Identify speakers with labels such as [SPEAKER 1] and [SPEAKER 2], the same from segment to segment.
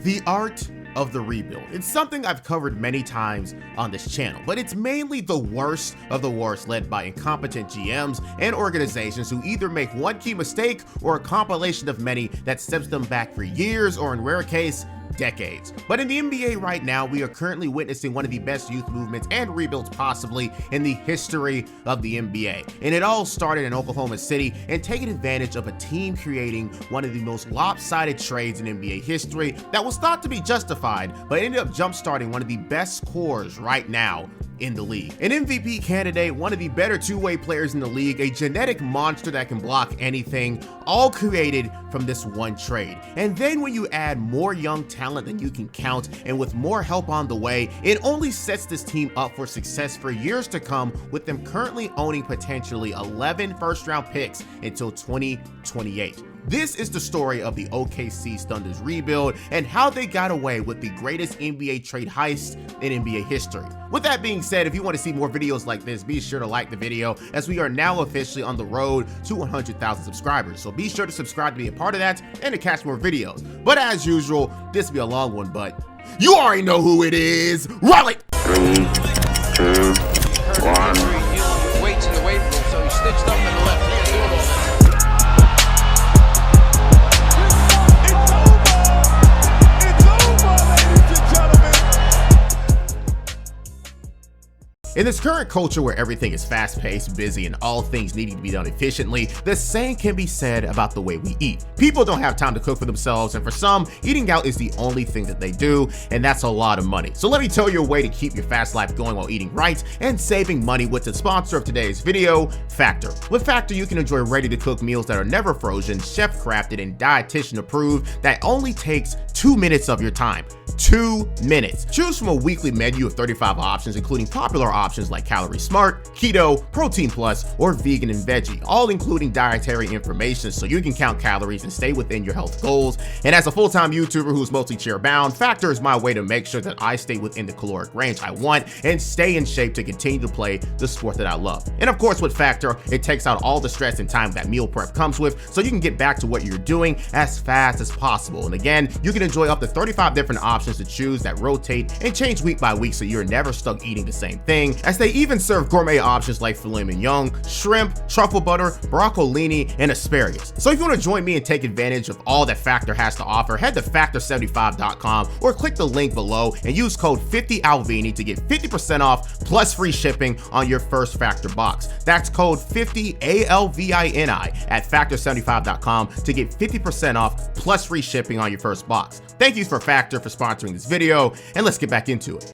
[SPEAKER 1] The art of the rebuild. It's something I've covered many times on this channel, but it's mainly the worst of the worst, led by incompetent GMs and organizations who either make one key mistake or a compilation of many that steps them back for years, or in rare case, decades. But in the NBA right now, we are currently witnessing one of the best youth movements and rebuilds possibly in the history of the NBA. And it all started in Oklahoma City and taking advantage of a team creating one of the most lopsided trades in NBA history that was thought to be justified, but ended up jumpstarting one of the best cores right now in the league. An MVP candidate, one of the better two-way players in the league, a genetic monster that can block anything, all created from this one trade. And then when you add more young talent than you can count, and with more help on the way, it only sets this team up for success for years to come, with them currently owning potentially 11 first-round picks until 2028. This is the story of the OKC Thunder's rebuild and how they got away with the greatest NBA trade heist in NBA history. With that being said, if you want to see more videos like this, be sure to like the video, as we are now officially on the road to 100,000 subscribers. So be sure to subscribe to be a part of that and to catch more videos. But as usual, this will be a long one, but you already know who it is. Roll it!
[SPEAKER 2] 3, 2, 1.
[SPEAKER 3] Weights in the weight room, so he stitched up in the left hand doing all that.
[SPEAKER 1] In this current culture where everything is fast-paced, busy, and all things needing to be done efficiently, the same can be said about the way we eat. People don't have time to cook for themselves, and for some, eating out is the only thing that they do, and that's a lot of money. So let me tell you a way to keep your fast life going while eating right and saving money with the sponsor of today's video, Factor. With Factor, you can enjoy ready-to-cook meals that are never frozen, chef-crafted, and dietitian-approved that only takes 2 minutes of your time. 2 minutes. Choose from a weekly menu of 35 options, including popular options like Calorie Smart, Keto, Protein Plus, or Vegan and Veggie, all including dietary information so you can count calories and stay within your health goals. And as a full-time YouTuber who's mostly chair-bound, Factor is my way to make sure that I stay within the caloric range I want and stay in shape to continue to play the sport that I love. And of course, with Factor, it takes out all the stress and time that meal prep comes with, so you can get back to what you're doing as fast as possible. And again, you can enjoy up to 35 different options to choose that rotate and change week by week, so you're never stuck eating the same thing, as they even serve gourmet options like filet mignon, shrimp, truffle butter, broccolini, and asparagus. So if you want to join me and take advantage of all that Factor has to offer, head to factor75.com or click the link below and use code 50ALVINI to get 50% off plus free shipping on your first Factor box. That's code 50ALVINI at factor75.com to get 50% off plus free shipping on your first box. Thank you for Factor for sponsoring this video, and let's get back into it.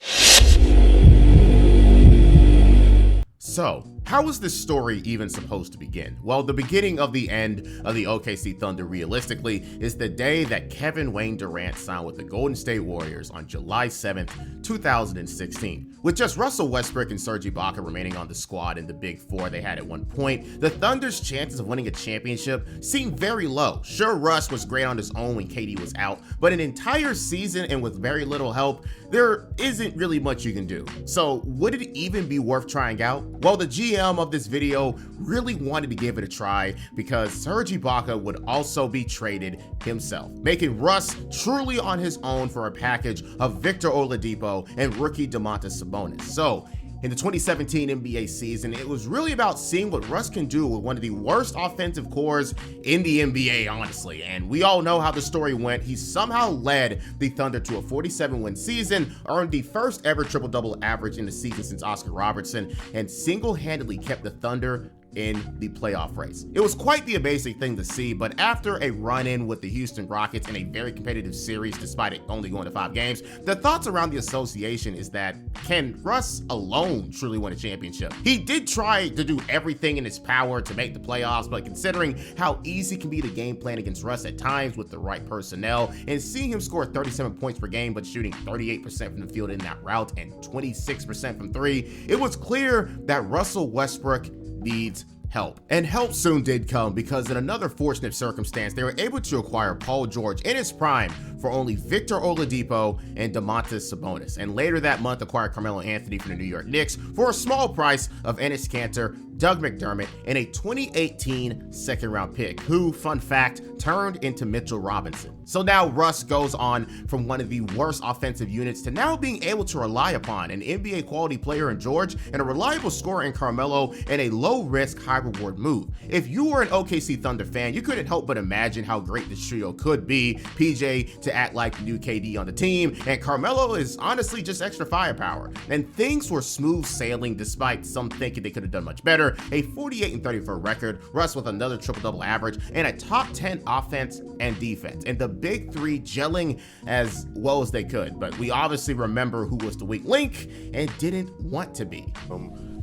[SPEAKER 1] So, how was this story even supposed to begin? Well, the beginning of the end of the OKC Thunder, realistically, is the day that Kevin Wayne Durant signed with the Golden State Warriors on July 7th, 2016. With just Russell Westbrook and Serge Ibaka remaining on the squad in the Big Four they had at one point, the Thunder's chances of winning a championship seemed very low. Sure, Russ was great on his own when KD was out, but an entire season and with very little help, there isn't really much you can do. So would it even be worth trying out? Well, the GM of this video really wanted to give it a try because Serge Ibaka would also be traded himself, making Russ truly on his own for a package of Victor Oladipo and rookie Domantas Sabonis. So in the 2017 NBA season, it was really about seeing what Russ can do with one of the worst offensive cores in the NBA, honestly. And we all know how the story went. He somehow led the Thunder to a 47-win season, earned the first ever triple-double average in the season since Oscar Robertson, and single-handedly kept the Thunder in the playoff race. It was quite the amazing thing to see, but after a run-in with the Houston Rockets in a very competitive series, despite it only going to 5 games, the thoughts around the association is that, can Russ alone truly win a championship? He did try to do everything in his power to make the playoffs, but considering how easy can be the game plan against Russ at times with the right personnel, and seeing him score 37 points per game but shooting 38% from the field in that route and 26% from 3, it was clear that Russell Westbrook needs help. And help soon did come, because in another fortunate circumstance, they were able to acquire Paul George in his prime for only Victor Oladipo and Domantas Sabonis, and later that month acquired Carmelo Anthony from the New York Knicks for a small price of Enes Kanter, Doug McDermott, and a 2018 second-round pick, who, fun fact, turned into Mitchell Robinson. So now Russ goes on from one of the worst offensive units to now being able to rely upon an NBA quality player in George and a reliable scorer in Carmelo in a low-risk, high-reward move. If you were an OKC Thunder fan, you couldn't help but imagine how great this trio could be. PJ to act like the new KD on the team, and Carmelo is honestly just extra firepower. And things were smooth sailing despite some thinking they could have done much better. A 48-34 record, Russ with another triple-double average, and a top 10 offense and defense. And the big three gelling as well as they could. But we obviously remember who was the weak link and didn't want to be.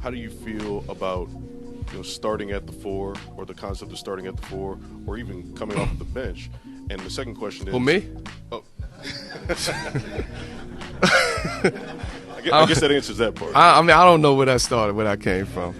[SPEAKER 2] How do you feel about starting at the 4, or the concept of starting at the 4, or even coming off the bench? And the second question is...
[SPEAKER 4] Who, me?
[SPEAKER 2] Oh. I guess that answers that part.
[SPEAKER 4] I mean, I don't know where that started, where that came from.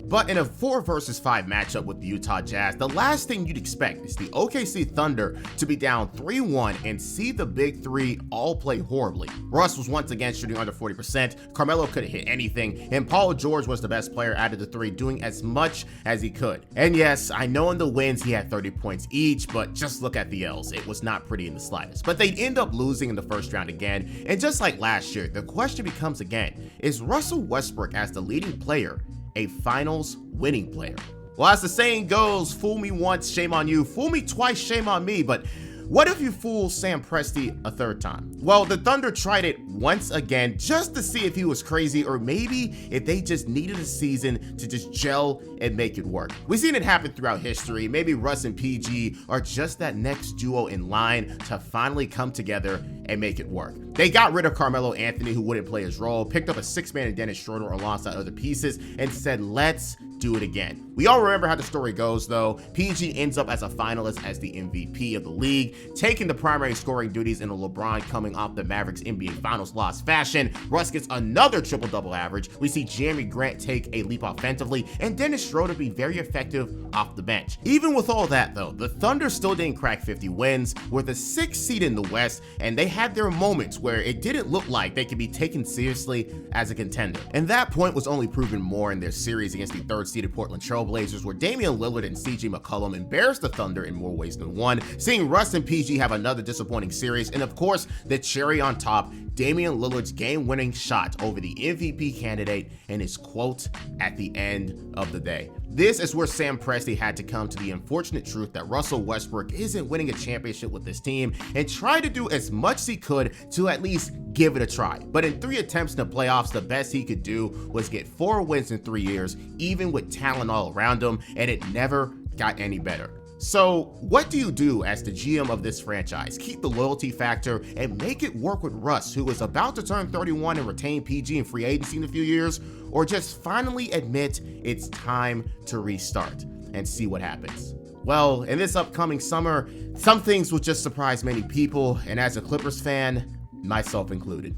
[SPEAKER 1] But in a 4 versus 5 matchup with the Utah Jazz, the last thing you'd expect is the OKC Thunder to be down 3-1 and see the big three all play horribly. Russ was once again shooting under 40%, Carmelo couldn't hit anything, and Paul George was the best player out of the three, doing as much as he could. And yes, I know in the wins he had 30 points each, but just look at the L's. It was not pretty in the slightest. But they'd end up losing in the first round again, and just like last year, the question becomes again, is Russell Westbrook as the leading player a finals winning player? Well, as the saying goes, fool me once, shame on you. Fool me twice, shame on me. But what if you fool Sam Presti a third time? Well, the Thunder tried it once again just to see if he was crazy, or maybe if they just needed a season to just gel and make it work. We've seen it happen throughout history. Maybe Russ and PG are just that next duo in line to finally come together and make it work. They got rid of Carmelo Anthony, who wouldn't play his role, picked up a 6-man in Dennis Schroeder alongside other pieces, and said, let's do it again. We all remember how the story goes though. PG ends up as a finalist as the MVP of the league, taking the primary scoring duties in a LeBron coming off the Mavericks NBA Finals loss fashion. Russ gets another triple-double average. We see Jeremy Grant take a leap offensively, and Dennis Schroeder be very effective off the bench. Even with all that though, the Thunder still didn't crack 50 wins, with a 6th seed in the West, and they had their moments where it didn't look like they could be taken seriously as a contender. And that point was only proven more in their series against the 3rd-seeded Portland Trailblazers, where Damian Lillard and CJ McCollum embarrassed the Thunder in more ways than one. Seeing Russ and PG have another disappointing series, and of course, the cherry on top, Damian Lillard's game-winning shot over the MVP candidate and his quote at the end of the day. This is where Sam Presti had to come to the unfortunate truth that Russell Westbrook isn't winning a championship with this team, and try to do as much as he could to at least give it a try. But in 3 attempts in the playoffs, the best he could do was get 4 wins in 3 years, even with talent all around him, and it never got any better. So what do you do as the GM of this franchise? Keep the loyalty factor and make it work with Russ, who is about to turn 31 and retain PG in free agency in a few years, or just finally admit it's time to restart and see what happens? Well, in this upcoming summer, some things will just surprise many people, and as a Clippers fan, myself included.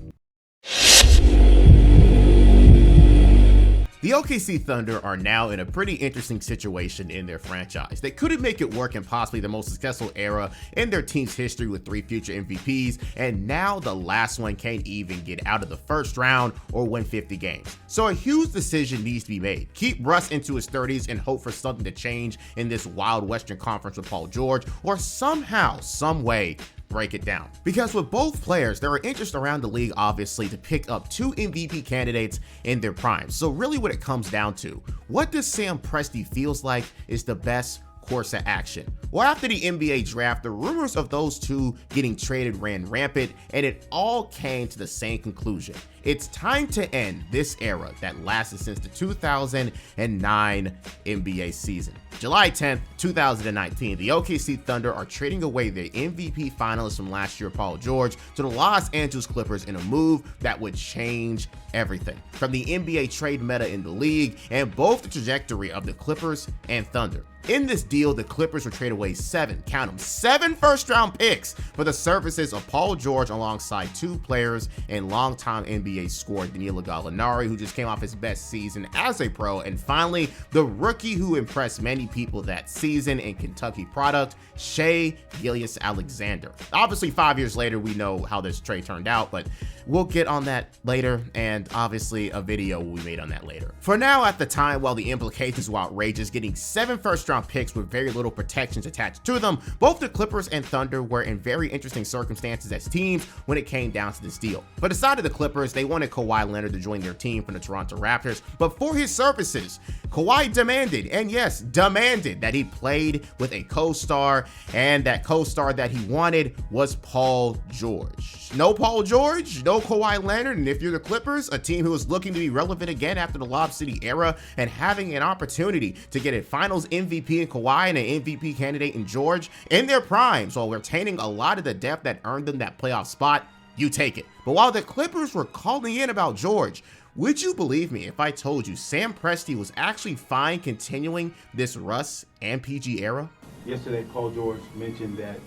[SPEAKER 1] The OKC Thunder are now in a pretty interesting situation in their franchise. They couldn't make it work in possibly the most successful era in their team's history with 3 future MVPs, and now the last one can't even get out of the first round or win 50 games. So a huge decision needs to be made. Keep Russ into his 30s and hope for something to change in this wild Western Conference with Paul George, or somehow, some way, break it down. Because with both players, there are interest around the league obviously to pick up 2 MVP candidates in their prime. So really what it comes down to, what does Sam Presti feels like is the best course of action? Well, after the NBA draft, the rumors of those 2 getting traded ran rampant, and it all came to the same conclusion. It's time to end this era that lasted since the 2009 NBA season. July 10th, 2019, the OKC Thunder are trading away their MVP finalist from last year, Paul George, to the Los Angeles Clippers in a move that would change everything from the NBA trade meta in the league and both the trajectory of the Clippers and Thunder. In this deal, the Clippers would trade away 7 first-round picks for the services of Paul George alongside 2 players and longtime NBA scorer Danilo Gallinari, who just came off his best season as a pro, and finally, the rookie who impressed many people that season in Kentucky product, Shai Gilgeous Alexander. Obviously, 5 years later, we know how this trade turned out, but we'll get on that later, and obviously a video will be made on that later. For now, at the time, while the implications were outrageous, getting 7 first-round round picks with very little protections attached to them. Both the Clippers and Thunder were in very interesting circumstances as teams when it came down to this deal. For the side of the Clippers, they wanted Kawhi Leonard to join their team from the Toronto Raptors, but for his services, Kawhi demanded, and yes, demanded, that he played with a co-star, and that co-star that he wanted was Paul George. No Paul George, no Kawhi Leonard, and if you're the Clippers, a team who is looking to be relevant again after the Lob City era and having an opportunity to get a finals MVP in Kawhi and an MVP candidate in George in their primes while retaining a lot of the depth that earned them that playoff spot, you take it. But while the Clippers were calling in about George, would you believe me if I told you Sam Presti was actually fine continuing this Russ and PG era?
[SPEAKER 5] Yesterday, Paul George mentioned that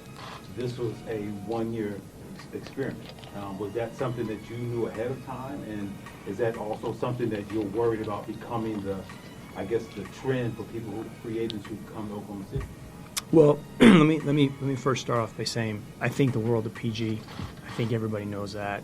[SPEAKER 5] this was a one-year experiment. Was that something that you knew ahead of time? And is that also something that you're worried about becoming the trend for people free agents who come to Oklahoma City?
[SPEAKER 6] Well, let me first start off by saying I think the world of PG. I think everybody knows that.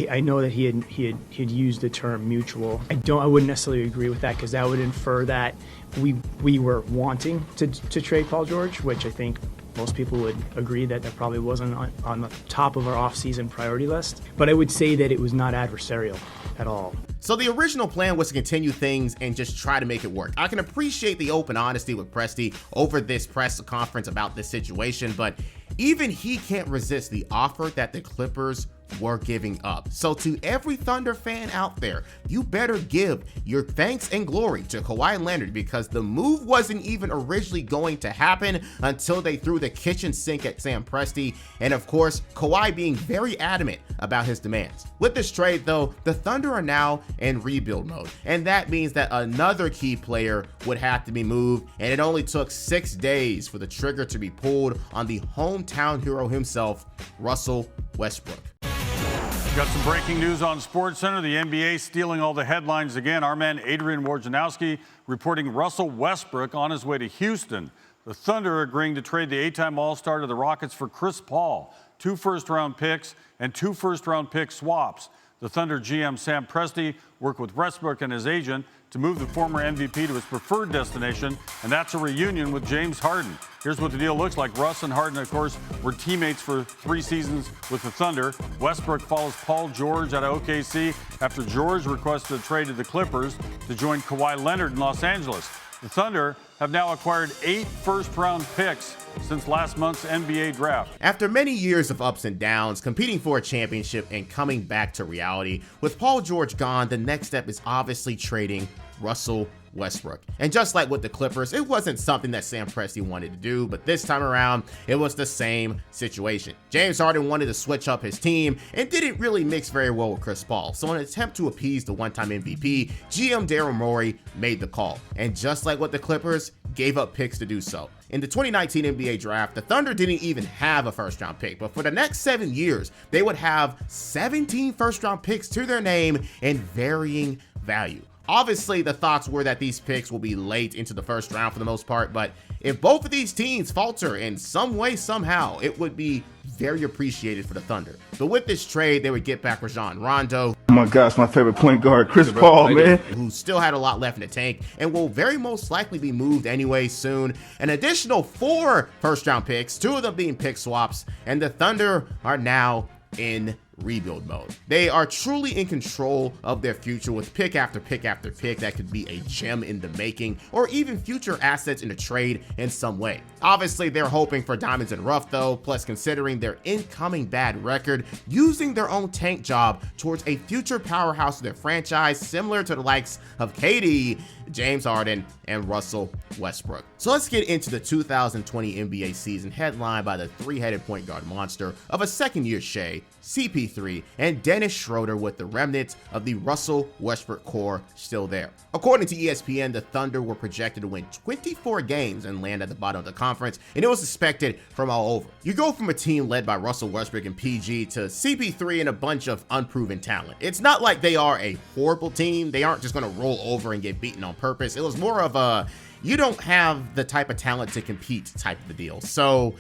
[SPEAKER 6] I know that he had used the term mutual. I wouldn't necessarily agree with that because that would infer that we were wanting to trade Paul George, which I think most people would agree that probably wasn't on the top of our off-season priority list. But I would say that it was not adversarial at all.
[SPEAKER 1] So the original plan was to continue things and just try to make it work. I can appreciate the open honesty with Presti over this press conference about this situation, but even he can't resist the offer that the Clippers were giving up. So to every Thunder fan out there, you better give your thanks and glory to Kawhi Leonard, because the move wasn't even originally going to happen until they threw the kitchen sink at Sam Presti, and of course Kawhi being very adamant about his demands. With this trade though, the Thunder are now in rebuild mode, and that means that another key player would have to be moved, and it only took 6 days for the trigger to be pulled on the hometown hero himself, Russell Westbrook.
[SPEAKER 7] Got some breaking news on SportsCenter. The NBA stealing all the headlines again. Our man Adrian Wojnarowski reporting Russell Westbrook on his way to Houston. The Thunder agreeing to trade the 8-time All-Star to the Rockets for Chris Paul, 2 first-round picks and 2 first-round pick swaps. The Thunder GM Sam Presti worked with Westbrook and his agent to move the former MVP to his preferred destination, and that's a reunion with James Harden. Here's what the deal looks like. Russ and Harden, of course, were teammates for 3 seasons with the Thunder. Westbrook follows Paul George out of OKC after George requested a trade to the Clippers to join Kawhi Leonard in Los Angeles. The Thunder have now acquired 8 first-round picks since last month's NBA draft.
[SPEAKER 1] After many years of ups and downs, competing for a championship and coming back to reality, with Paul George gone, the next step is obviously trading Russell Westbrook. And just like with the Clippers, it wasn't something that Sam Presti wanted to do, but this time around, it was the same situation. James Harden wanted to switch up his team and didn't really mix very well with Chris Paul. So in an attempt to appease the one-time MVP, GM Daryl Morey made the call. And just like with the Clippers, gave up picks to do so. In the 2019 NBA draft, the Thunder didn't even have a first-round pick, but for the next 7 years, they would have 17 first-round picks to their name in varying value. Obviously, the thoughts were that these picks will be late into the first round for the most part, but if both of these teams falter in some way, somehow, it would be very appreciated for the Thunder. But with this trade, they would get back Rajon Rondo.
[SPEAKER 8] Oh my gosh, my favorite point guard, Chris Paul, man.
[SPEAKER 1] Who still had a lot left in the tank and will very most likely be moved anyway soon. An additional 4 first-round picks, 2 of them being pick swaps, and the Thunder are now in rebuild mode. They are truly in control of their future with pick after pick after pick that could be a gem in the making, or even future assets in a trade in some way. Obviously, they're hoping for diamonds in the rough though, plus considering their incoming bad record, using their own tank job towards a future powerhouse of their franchise, similar to the likes of KD, James Harden, and Russell Westbrook. So let's get into the 2020 NBA season, headlined by the 3-headed point guard monster of a second-year Shai, CP3, and Dennis Schroeder, with the remnants of the Russell Westbrook core still there. According to ESPN, the Thunder were projected to win 24 games and land at the bottom of the conference, and it was expected from all over. You go from a team led by Russell Westbrook and PG to CP3 and a bunch of unproven talent. It's not like they are a horrible team. They aren't just going to roll over and get beaten on purpose. It was more of a, you don't have the type of talent to compete type of a deal. So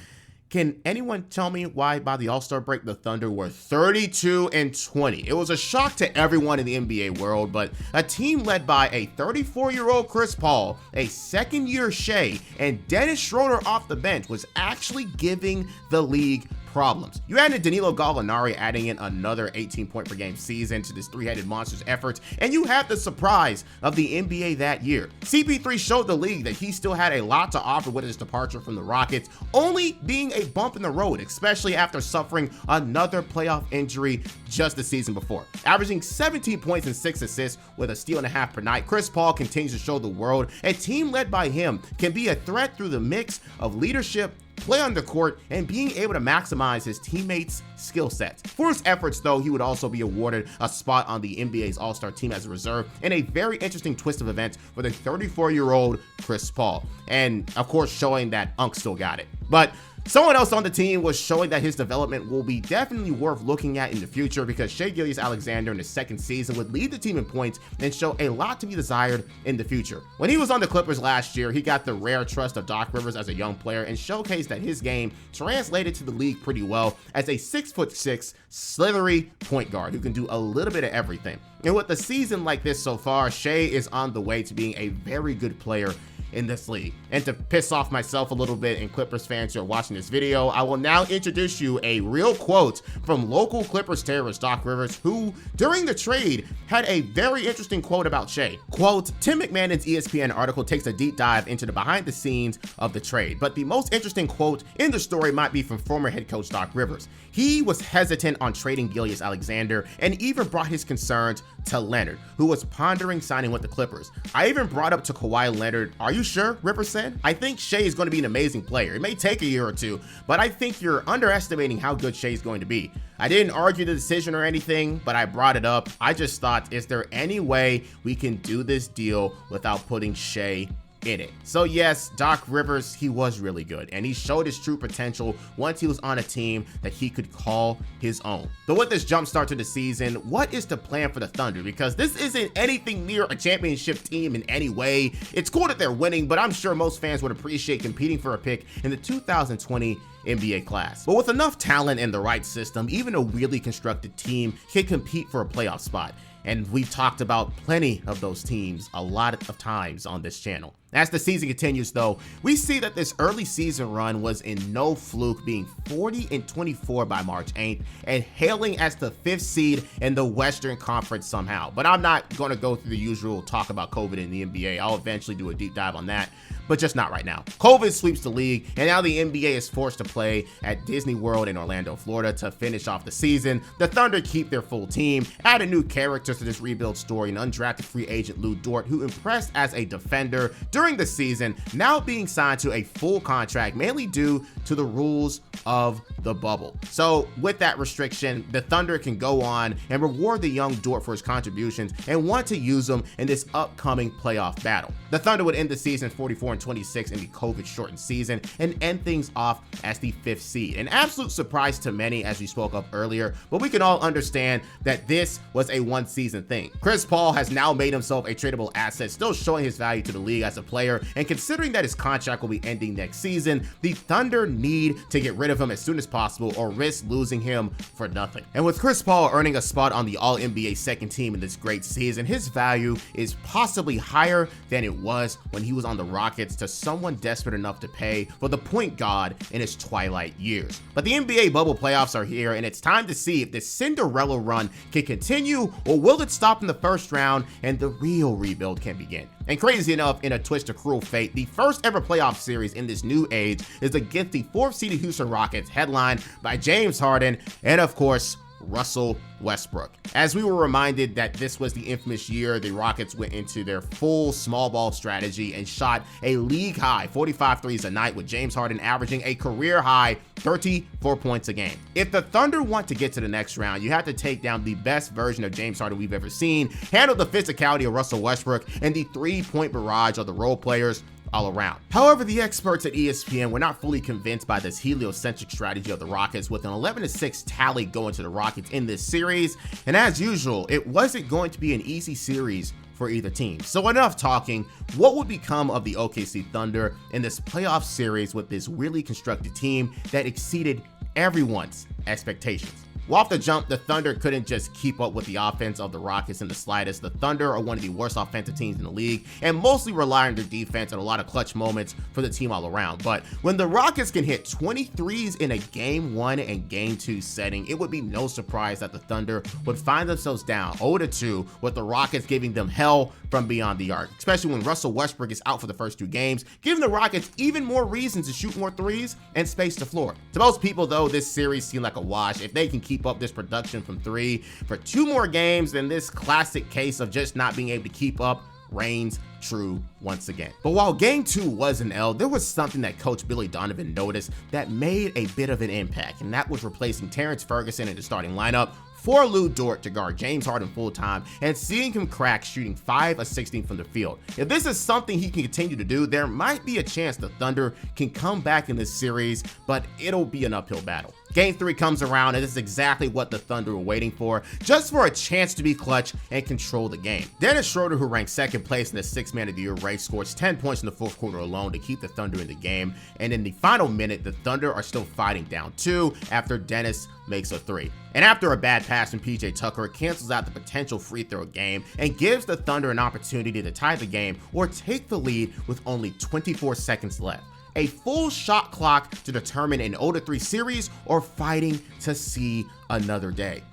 [SPEAKER 1] Can anyone tell me why by the All-Star break the Thunder were 32-20? It was a shock to everyone in the NBA world, but a team led by a 34-year-old Chris Paul, a second-year Shai, and Dennis Schroeder off the bench was actually giving the league problems. You added Danilo Gallinari adding in another 18-point per game season to this three-headed monster's efforts, and you have the surprise of the NBA that year. CP3 showed the league that he still had a lot to offer with his departure from the Rockets, only being a bump in the road, especially after suffering another playoff injury just the season before. Averaging 17 points and 6 assists with a steal and a half per night, Chris Paul continues to show the world a team led by him can be a threat through the mix of leadership, play on the court, and being able to maximize his teammates' skill sets. For his efforts, though, he would also be awarded a spot on the NBA's All-Star team as a reserve in a very interesting twist of events for the 34-year-old Chris Paul. And, of course, showing that Unk still got it. But someone else on the team was showing that his development will be definitely worth looking at in the future, because Shai Gilgeous Alexander in his second season would lead the team in points and show a lot to be desired in the future. When he was on the Clippers last year, he got the rare trust of Doc Rivers as a young player and showcased that his game translated to the league pretty well as a 6'6", slithery point guard who can do a little bit of everything. And with a season like this so far, Shai is on the way to being a very good player in this league. And to piss off myself a little bit and Clippers fans who are watching this video, I will now introduce you a real quote from local Clippers terrorist Doc Rivers, who during the trade had a very interesting quote about Shai. Quote, Tim McMahon's ESPN article takes a deep dive into the behind the scenes of the trade, but the most interesting quote in the story might be from former head coach Doc Rivers. He was hesitant on trading Gilgeous Alexander and even brought his concerns to Leonard, who was pondering signing with the Clippers. I even brought up to Kawhi Leonard, are you sure? Rivers said. I think Shai is going to be an amazing player. It may take a year or two, but I think you're underestimating how good Shai is going to be. I didn't argue the decision or anything, but I brought it up. I just thought, is there any way we can do this deal without putting Shai in it? So yes, Doc Rivers, he was really good, and he showed his true potential once he was on a team that he could call his own. But with this jump start to the season, what is the plan for the Thunder? Because this isn't anything near a championship team in any way. It's cool that they're winning, but I'm sure most fans would appreciate competing for a pick in the 2020 NBA class. But with enough talent and the right system, even a really constructed team can compete for a playoff spot. And we've talked about plenty of those teams a lot of times on this channel. As the season continues though, we see that this early season run was in no fluke, being 40-24 by March 8th and hailing as the 5th seed in the Western Conference somehow. But I'm not going to go through the usual talk about COVID in the NBA. I'll eventually do a deep dive on that, but just not right now. COVID sweeps the league, and now the NBA is forced to play at Disney World in Orlando, Florida to finish off the season. The Thunder keep their full team, add a new character to this rebuild story, an undrafted free agent Lou Dort, who impressed as a defender during the season, now being signed to a full contract, mainly due to the rules of the bubble. So with that restriction, the Thunder can go on and reward the young Dort for his contributions and want to use them in this upcoming playoff battle. The Thunder would end the season 44-26 in the COVID-shortened season and end things off as the 5th seed. An absolute surprise to many, as we spoke of earlier, but we can all understand that this was a one-season thing. Chris Paul has now made himself a tradable asset, still showing his value to the league as a player, and considering that his contract will be ending next season, the Thunder need to get rid of him as soon as possible or risk losing him for nothing. And with Chris Paul earning a spot on the All-NBA second team in this great season, his value is possibly higher than it was when he was on the Rockets to someone desperate enough to pay for the point guard in his twilight years. But the NBA bubble playoffs are here, and it's time to see if this Cinderella run can continue, or will it stop in the first round and the real rebuild can begin. And crazy enough, in a twist of cruel fate, the first ever playoff series in this new age is against the 4th seeded Houston Rockets, headlined by James Harden and, of course, Russell Westbrook. As we were reminded that this was the infamous year the Rockets went into their full small ball strategy and shot a league high 45 threes a night, with James Harden averaging a career high 34 points a game. If the Thunder want to get to the next round, you have to take down the best version of James Harden we've ever seen, handle the physicality of Russell Westbrook, and the three-point barrage of the role players all around. However, the experts at ESPN were not fully convinced by this heliocentric strategy of the Rockets, with an 11-6 tally going to the Rockets in this series. And as usual, it wasn't going to be an easy series for either team. So enough talking. What would become of the OKC Thunder in this playoff series with this really constructed team that exceeded everyone's expectations? Well, off the jump, the Thunder couldn't just keep up with the offense of the Rockets in the slightest. The Thunder are one of the worst offensive teams in the league and mostly rely on their defense and a lot of clutch moments for the team all around. But when the Rockets can hit 23s in a Game 1 and Game 2 setting, it would be no surprise that the Thunder would find themselves down 0-2 with the Rockets giving them hell from beyond the arc, especially when Russell Westbrook is out for the first 2 games, giving the Rockets even more reasons to shoot more threes and space the floor. To most people, though, this series seemed like a wash. If they can keep up this production from 3 for 2 more games, then this classic case of just not being able to keep up reigns true once again. But while Game 2 was an L, there was something that Coach Billy Donovan noticed that made a bit of an impact, and that was replacing Terrence Ferguson in the starting lineup for Lou Dort to guard James Harden full time and seeing him crack shooting 5 of 16 from the field. If this is something he can continue to do, there might be a chance the Thunder can come back in this series, but it'll be an uphill battle. Game 3 comes around, and this is exactly what the Thunder were waiting for, just for a chance to be clutch and control the game. Dennis Schroeder, who ranked second place in the 6th Man of the Year race, scores 10 points in the 4th quarter alone to keep the Thunder in the game, and in the final minute, the Thunder are still fighting down 2 after Dennis makes a 3. And after a bad pass from PJ Tucker, it cancels out the potential free throw game and gives the Thunder an opportunity to tie the game or take the lead with only 24 seconds left. A full shot clock to determine an 0-3 series or fighting to see another day.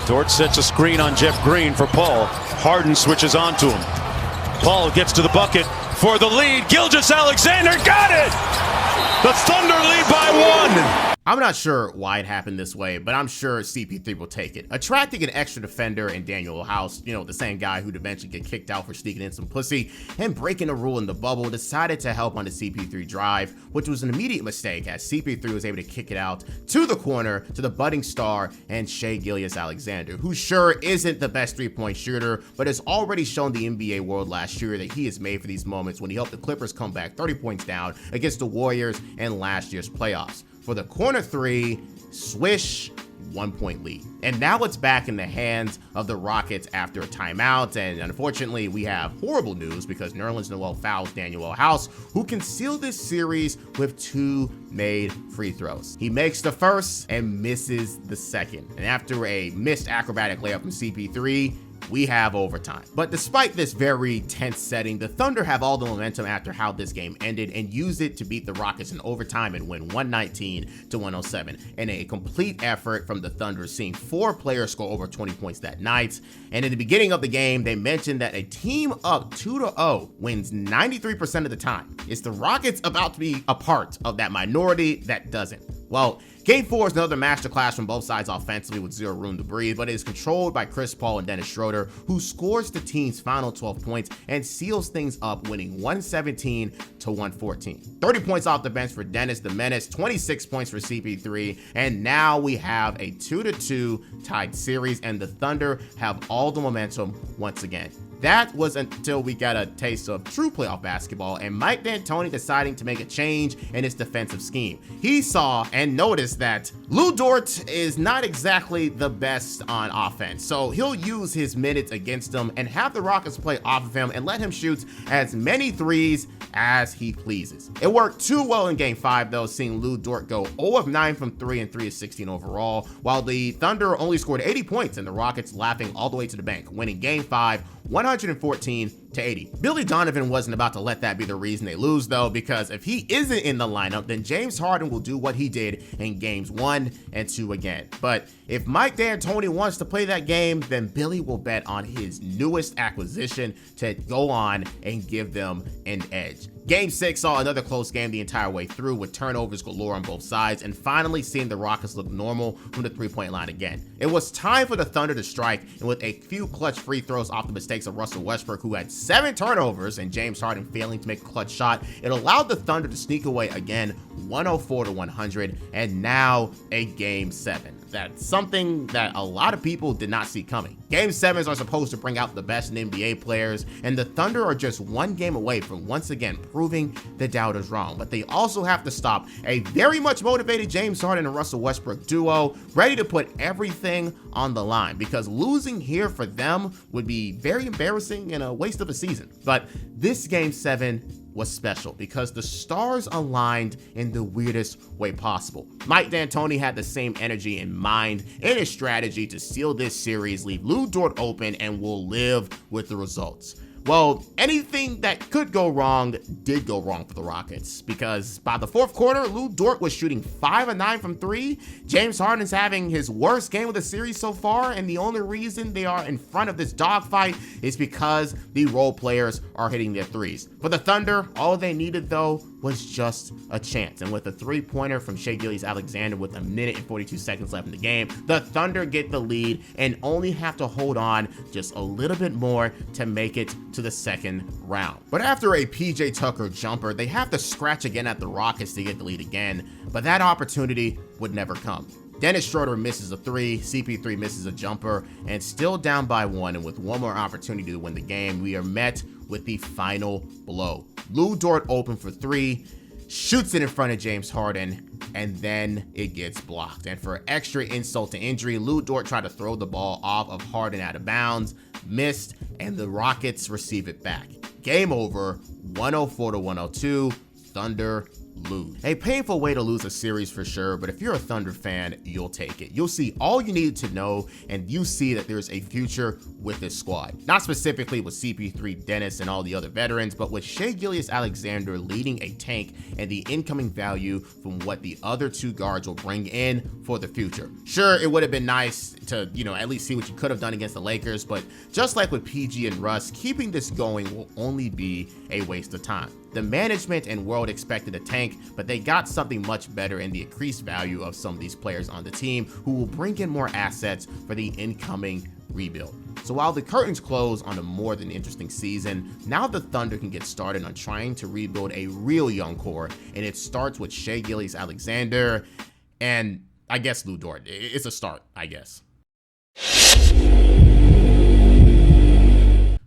[SPEAKER 9] Dort sets a screen on Jeff Green for Paul. Harden switches on to him. Paul gets to the bucket for the lead. Gilgeous Alexander got it! The Thunder lead by 1!
[SPEAKER 1] I'm not sure why it happened this way, but I'm sure CP3 will take it. Attracting an extra defender in Daniel House, the same guy who'd eventually get kicked out for sneaking in some pussy and breaking a rule in the bubble, decided to help on the CP3 drive, which was an immediate mistake as CP3 was able to kick it out to the corner to the budding star and Shai Gilgeous Alexander, who sure isn't the best three-point shooter, but has already shown the NBA world last year that he is made for these moments when he helped the Clippers come back 30 points down against the Warriors in last year's playoffs. For the corner 3, swish, 1-point lead. And now it's back in the hands of the Rockets after a timeout, and unfortunately we have horrible news because Nerlens Noel fouls Daniel House, who can seal this series with 2 made free throws. He makes the first and misses the second. And after a missed acrobatic layup from CP3, we have overtime. But despite this very tense setting, the Thunder have all the momentum after how this game ended and use it to beat the Rockets in overtime and win 119-107. In a complete effort from the Thunder, seeing 4 players score over 20 points that night. And in the beginning of the game, they mentioned that a team up 2-0 wins 93% of the time. Is the Rockets about to be a part of that minority that doesn't? Well, Game 4 is another masterclass from both sides offensively with 0 room to breathe, but it is controlled by Chris Paul and Dennis Schroeder, who scores the team's final 12 points and seals things up, winning 117-114. 30 points off the bench for Dennis the Menace, 26 points for CP3, and now we have a 2-2 tied series, and the Thunder have all the momentum once again. That was until we got a taste of true playoff basketball and Mike D'Antoni deciding to make a change in his defensive scheme. He saw and noticed that Lou Dort is not exactly the best on offense, so he'll use his minutes against him and have the Rockets play off of him and let him shoot as many threes as he pleases. It worked too well in Game 5 though, seeing Lou Dort go 0 of 9 from 3 and 3 of 16 overall, while the Thunder only scored 80 points and the Rockets laughing all the way to the bank, winning Game 5 114-80. Billy Donovan wasn't about to let that be the reason they lose though, because if he isn't in the lineup, then James Harden will do what he did in Games 1 and 2 again. But if Mike D'Antoni wants to play that game, then Billy will bet on his newest acquisition to go on and give them an edge. Game 6 saw another close game the entire way through, with turnovers galore on both sides, and finally seeing the Rockets look normal from the three-point line again. It was time for the Thunder to strike, and with a few clutch free throws off the mistakes of Russell Westbrook, who had 7 turnovers, and James Harden failing to make a clutch shot, it allowed the Thunder to sneak away again, 104-100, and now a Game 7. That's something that a lot of people did not see coming. Game 7s are supposed to bring out the best in NBA players, and the Thunder are just one game away from once again proving the doubters wrong. But they also have to stop a very much motivated James Harden and Russell Westbrook duo, ready to put everything on the line, because losing here for them would be very embarrassing and a waste of a season. But this Game 7 was special because the stars aligned in the weirdest way possible. Mike D'Antoni had the same energy in mind and his strategy to seal this series, leave Lou Dort open, and will live with the results. Well, anything that could go wrong did go wrong for the Rockets, because by the fourth quarter, Lou Dort was shooting 5 of 9 from 3. James Harden's having his worst game of the series so far, and the only reason they are in front of this dogfight is because the role players are hitting their threes. For the Thunder, all they needed though was just a chance, and with a three-pointer from Shai Gilgeous Alexander with 1 minute and 42 seconds left in the game, the Thunder get the lead and only have to hold on just a little bit more to make it to the second round. But after a PJ Tucker jumper, they have to scratch again at the Rockets to get the lead again, but that opportunity would never come. Dennis Schroeder misses a 3, CP3 misses a jumper, and still down by 1, and with one more opportunity to win the game, we are met with the final blow. Lou Dort open for 3, shoots it in front of James Harden, and then it gets blocked. And for extra insult to injury, Lou Dort tried to throw the ball off of Harden out of bounds, missed, and the Rockets receive it back. Game over, 104-102, Thunder lose. A painful way to lose a series for sure, but if you're a Thunder fan, you'll take it. You'll see all you needed to know, and you see that there's a future with this squad. Not specifically with CP3, Dennis, and all the other veterans, but with Shai Gilgeous Alexander leading a tank and the incoming value from what the other two guards will bring in for the future. Sure, it would have been nice to, at least see what you could have done against the Lakers, but just like with PG and Russ, keeping this going will only be a waste of time. The management and world expected a tank, but they got something much better in the increased value of some of these players on the team who will bring in more assets for the incoming rebuild. So while the curtains close on a more than interesting season, now the Thunder can get started on trying to rebuild a real young core, and it starts with Shai Gilgeous Alexander and I guess Lou Dort. It's a start, I guess.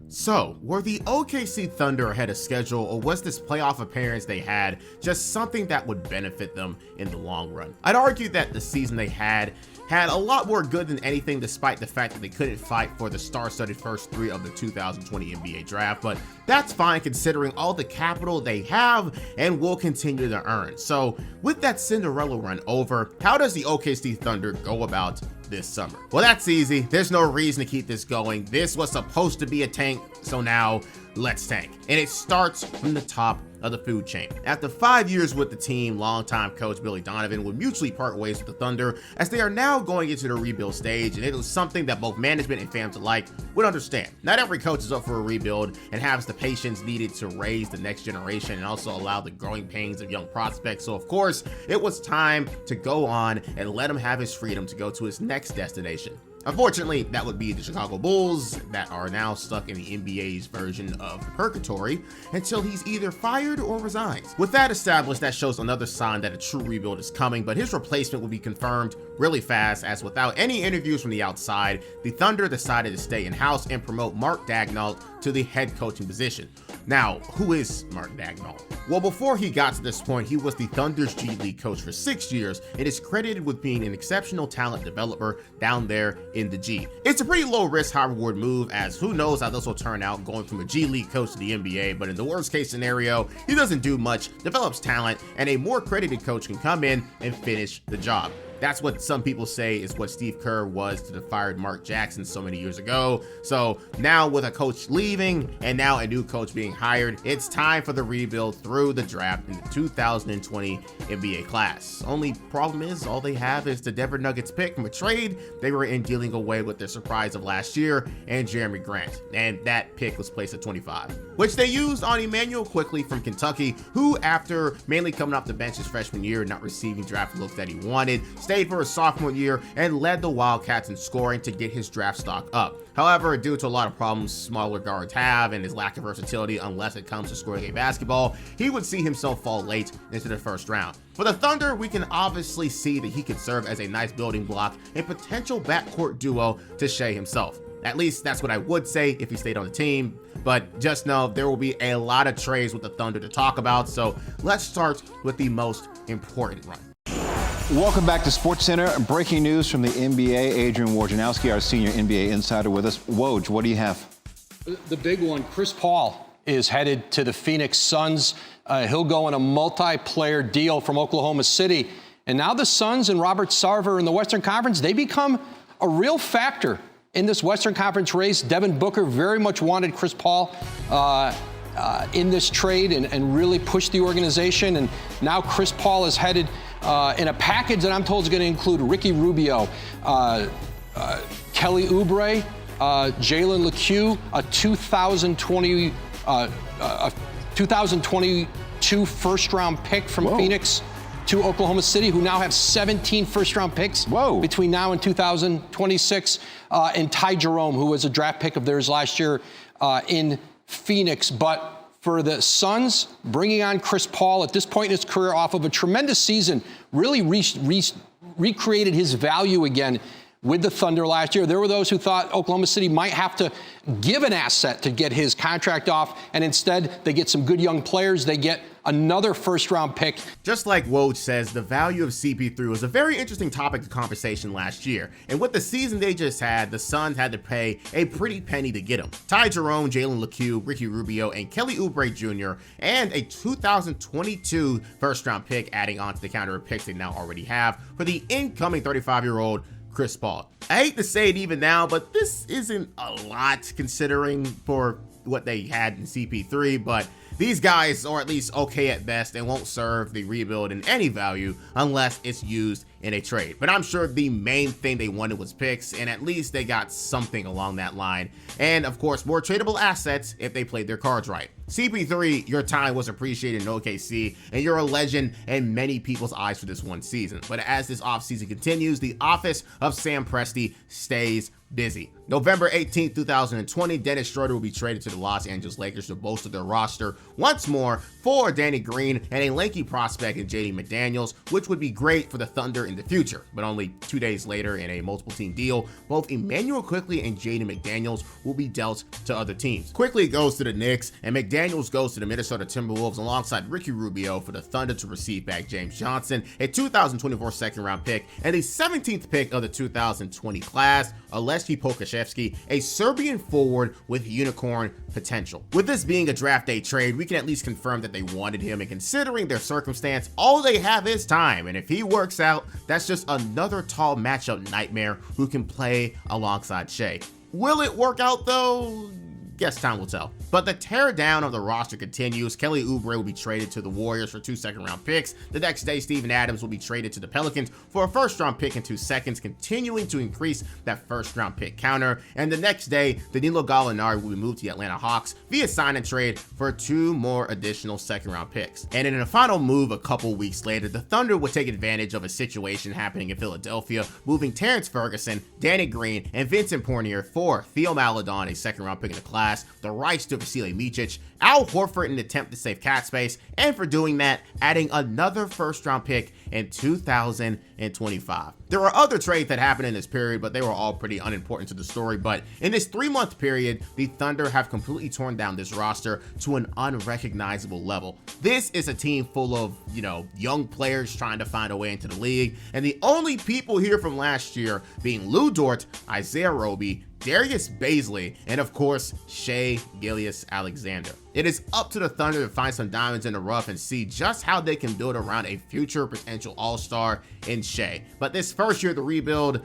[SPEAKER 1] So, were the OKC Thunder ahead of schedule, or was this playoff appearance they had just something that would benefit them in the long run? I'd argue that the season they had a lot more good than anything, despite the fact that they couldn't fight for the star-studded first 3 of the 2020 NBA draft, but that's fine considering all the capital they have and will continue to earn. So, with that Cinderella run over, how does the OKC Thunder go about this summer? Well, that's easy. There's no reason to keep this going. This was supposed to be a tank, so now let's tank. And it starts from the top of the food chain. After 5 years with the team, longtime coach Billy Donovan would mutually part ways with the Thunder, as they are now going into the rebuild stage, and it was something that both management and fans alike would understand. Not every coach is up for a rebuild and has the patience needed to raise the next generation and also allow the growing pains of young prospects. So of course, it was time to go on and let him have his freedom to go to his next destination. Unfortunately, that would be the Chicago Bulls, that are now stuck in the NBA's version of purgatory until he's either fired or resigns. With that established, that shows another sign that a true rebuild is coming, but his replacement will be confirmed really fast, as without any interviews from the outside, the Thunder decided to stay in-house and promote Mark Daigneault to the head coaching position. Now, who is Mark Daigneault? Well, before he got to this point, he was the Thunder's G League coach for 6 years and is credited with being an exceptional talent developer down there in the G. It's a pretty low risk, high reward move, as who knows how this will turn out going from a G League coach to the NBA, but in the worst case scenario, he doesn't do much, develops talent, and a more credited coach can come in and finish the job. That's what some people say is what Steve Kerr was to the fired Mark Jackson so many years ago. So now with a coach leaving and now a new coach being hired, it's time for the rebuild through the draft in the 2020 NBA class. Only problem is all they have is the Denver Nuggets pick from a trade they were in, dealing away with their surprise of last year and Jeremy Grant. And that pick was placed at 25, which they used on Emmanuel Quickley from Kentucky, who after mainly coming off the bench his freshman year, not receiving draft looks that he wanted, stayed for his sophomore year and led the Wildcats in scoring to get his draft stock up. However, due to a lot of problems smaller guards have and his lack of versatility unless it comes to scoring a basketball, he would see himself fall late into the first round. For the Thunder, we can obviously see that he could serve as a nice building block and potential backcourt duo to Shai himself. At least that's what I would say if he stayed on the team, but just know there will be a lot of trades with the Thunder to talk about, so let's start with the most important run.
[SPEAKER 10] Welcome back to SportsCenter. Breaking news from the NBA. Adrian Wojnarowski, our senior NBA insider with us. Woj, what do you have?
[SPEAKER 11] The big one, Chris Paul is headed to the Phoenix Suns. He'll go on a multi-player deal from Oklahoma City. And now the Suns and Robert Sarver in the Western Conference, they become a real factor in this Western Conference race. Devin Booker very much wanted Chris Paul in this trade and really pushed the organization. And now Chris Paul is headed in a package that I'm told is going to include Ricky Rubio, Kelly Oubre, Jalen LeCue, a 2022 first-round pick from Phoenix to Oklahoma City, who now have 17 first-round picks between now and 2026, and Ty Jerome, who was a draft pick of theirs last year in Phoenix. But for the Suns, bringing on Chris Paul at this point in his career off of a tremendous season, really recreated his value again with the Thunder last year. There were those who thought Oklahoma City might have to give an asset to get his contract off, and instead they get some good young players. They get another first-round pick.
[SPEAKER 1] Just like Woj says, the value of CP3 was a very interesting topic of conversation last year, and with the season they just had, the Suns had to pay a pretty penny to get him. Ty Jerome, Jalen LeCue, Ricky Rubio, and Kelly Oubre Jr., and a 2022 first-round pick adding on to the counter of picks they now already have for the incoming 35-year-old Chris Paul. I hate to say it even now, but this isn't a lot considering for what they had in CP3, but these guys are at least okay at best and won't serve the rebuild in any value unless it's used in a trade. But I'm sure the main thing they wanted was picks, and at least they got something along that line. And of course, more tradable assets if they played their cards right. CP3, your time was appreciated in OKC, and you're a legend in many people's eyes for this one season. But as this offseason continues, the office of Sam Presti stays busy. November 18th, 2020, Dennis Schroeder will be traded to the Los Angeles Lakers to bolster their roster once more for Danny Green and a lanky prospect in JD McDaniels, which would be great for the Thunder in the future. But only 2 days later, in a multiple team deal, both Emmanuel Quickley and JD McDaniels will be dealt to other teams. Quickley goes to the Knicks, and McDaniels goes to the Minnesota Timberwolves alongside Ricky Rubio for the Thunder to receive back James Johnson, a 2024 second-round pick, and the 17th pick of the 2020 class, Aleksej Pokashevsky, a Serbian forward with unicorn potential. With this being a draft day trade, we can at least confirm that they wanted him, and considering their circumstance, all they have is time, and if he works out, that's just another tall matchup nightmare who can play alongside Shai. Will it work out though? Guess time will tell. But the tear down of the roster continues. Kelly Oubre will be traded to the Warriors for 2 second-round picks. The next day, Steven Adams will be traded to the Pelicans for a first-round pick and 2 seconds, continuing to increase that first-round pick counter. And the next day, Danilo Gallinari will be moved to the Atlanta Hawks via sign and trade for 2 more additional second-round picks. And in a final move a couple weeks later, the Thunder would take advantage of a situation happening in Philadelphia, moving Terrence Ferguson, Danny Green, and Vincent Poirier for Theo Maledon, a second-round pick in the class, the rights to Vasilije Micic, Al Horford in an attempt to save cap space, and for doing that, adding another first-round pick in 2025. There were other trades that happened in this period, but they were all pretty unimportant to the story. But in this 3-month period, the Thunder have completely torn down this roster to an unrecognizable level. This is a team full of, young players trying to find a way into the league, and the only people here from last year being Lou Dort, Isaiah Roby, Darius Bazley, and of course, Shai Gilgeous Alexander. It is up to the Thunder to find some diamonds in the rough and see just how they can build around a future potential all-star in Shai. But this first year of the rebuild,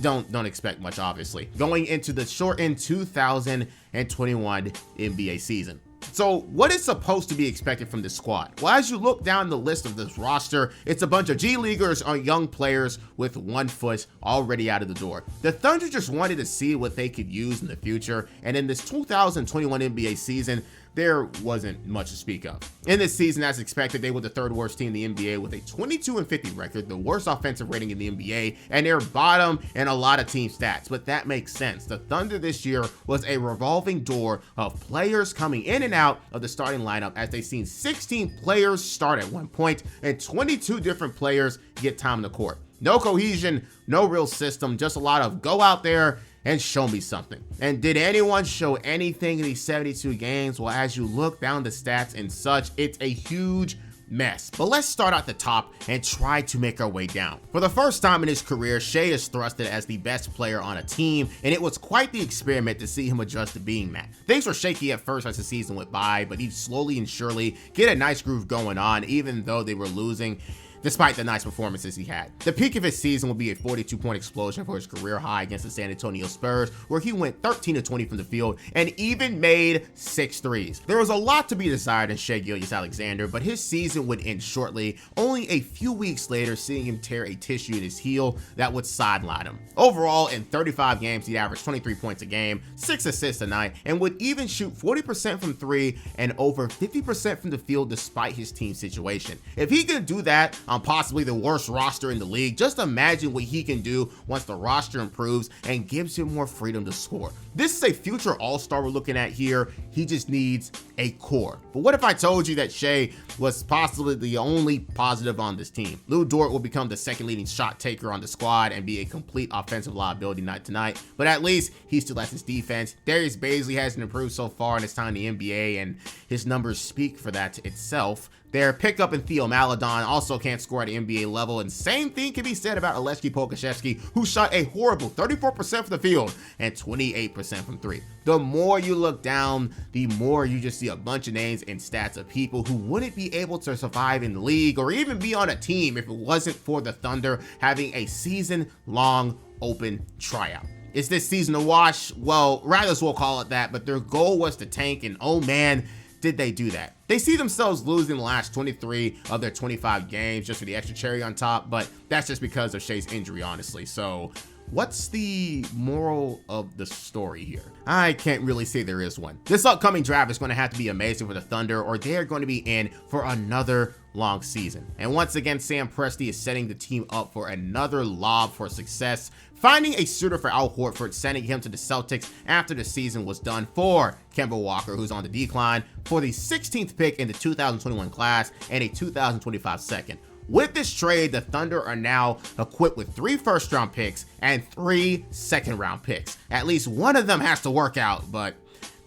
[SPEAKER 1] don't expect much, obviously, going into the shortened 2021 NBA season. So what is supposed to be expected from this squad? Well, as you look down the list of this roster, it's a bunch of G Leaguers or young players with 1 foot already out of the door. The Thunder just wanted to see what they could use in the future, and in this 2021 NBA season, there wasn't much to speak of. In this season, as expected, they were the third worst team in the NBA with a 22-50 record, the worst offensive rating in the NBA, and they're bottom in a lot of team stats, but that makes sense. The Thunder this year was a revolving door of players coming in and out of the starting lineup, as they've seen 16 players start at one point and 22 different players get time on the court. No cohesion, no real system, just a lot of go out there and show me something. And did anyone show anything in these 72 games? Well, as you look down the stats and such, it's a huge mess. But let's start at the top and try to make our way down. For the first time in his career, Shai is thrusted as the best player on a team, and it was quite the experiment to see him adjust to being that. Things were shaky at first as the season went by, but he'd slowly and surely get a nice groove going on, even though they were losing, despite the nice performances he had. The peak of his season will be a 42-point explosion for his career high against the San Antonio Spurs, where he went 13-20 from the field and even made 6 threes. There was a lot to be desired in Shai Gilgeous Alexander, but his season would end shortly, only a few weeks later seeing him tear a tissue in his heel that would sideline him. Overall, in 35 games, he averaged 23 points a game, 6 assists a night, and would even shoot 40% from 3 and over 50% from the field despite his team situation. If he could do that on possibly the worst roster in the league, just imagine what he can do once the roster improves and gives him more freedom to score. This is a future all-star we're looking at here. He just needs a core. But what if I told you that Shai was possibly the only positive on this team? Lou Dort will become the second leading shot taker on the squad and be a complete offensive liability night tonight, but at least he still has his defense. Darius Bazley hasn't improved so far in his time in the NBA, and his numbers speak for that itself. Their pickup in Theo Maledon also can't score at the NBA level, and same thing can be said about Aleksej Pokusevski, who shot a horrible 34% from the field and 28% from 3. The more you look down, the more you just see a bunch of names and stats of people who wouldn't be able to survive in the league or even be on a team if it wasn't for the Thunder having a season-long open tryout. Is this season a wash? Well, rather as well call it that, but their goal was to tank, and oh man, did they do that. They see themselves losing the last 23 of their 25 games just for the extra cherry on top, but that's just because of Shai's injury, honestly. So what's the moral of the story here? I can't really say there is one. This upcoming draft is going to have to be amazing for the Thunder, or they're going to be in for another long season. And once again, Sam Presti is setting the team up for another lob for success, finding a suitor for Al Horford, sending him to the Celtics after the season was done for Kemba Walker, who's on the decline, for the 16th pick in the 2021 class and a 2025 second. With this trade, the Thunder are now equipped with 3 first-round picks and 3 second-round picks. At least one of them has to work out, but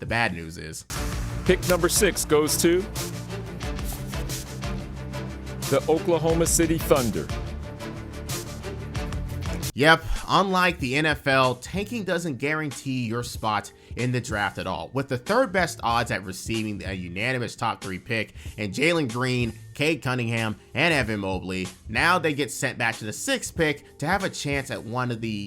[SPEAKER 1] the bad news is
[SPEAKER 12] pick number 6 goes to the Oklahoma City Thunder.
[SPEAKER 1] Yep, unlike the NFL, tanking doesn't guarantee your spot in the draft at all. With the 3rd best odds at receiving a unanimous top 3 pick in Jalen Green, Cade Cunningham, and Evan Mobley, now they get sent back to the 6th pick to have a chance at one of the,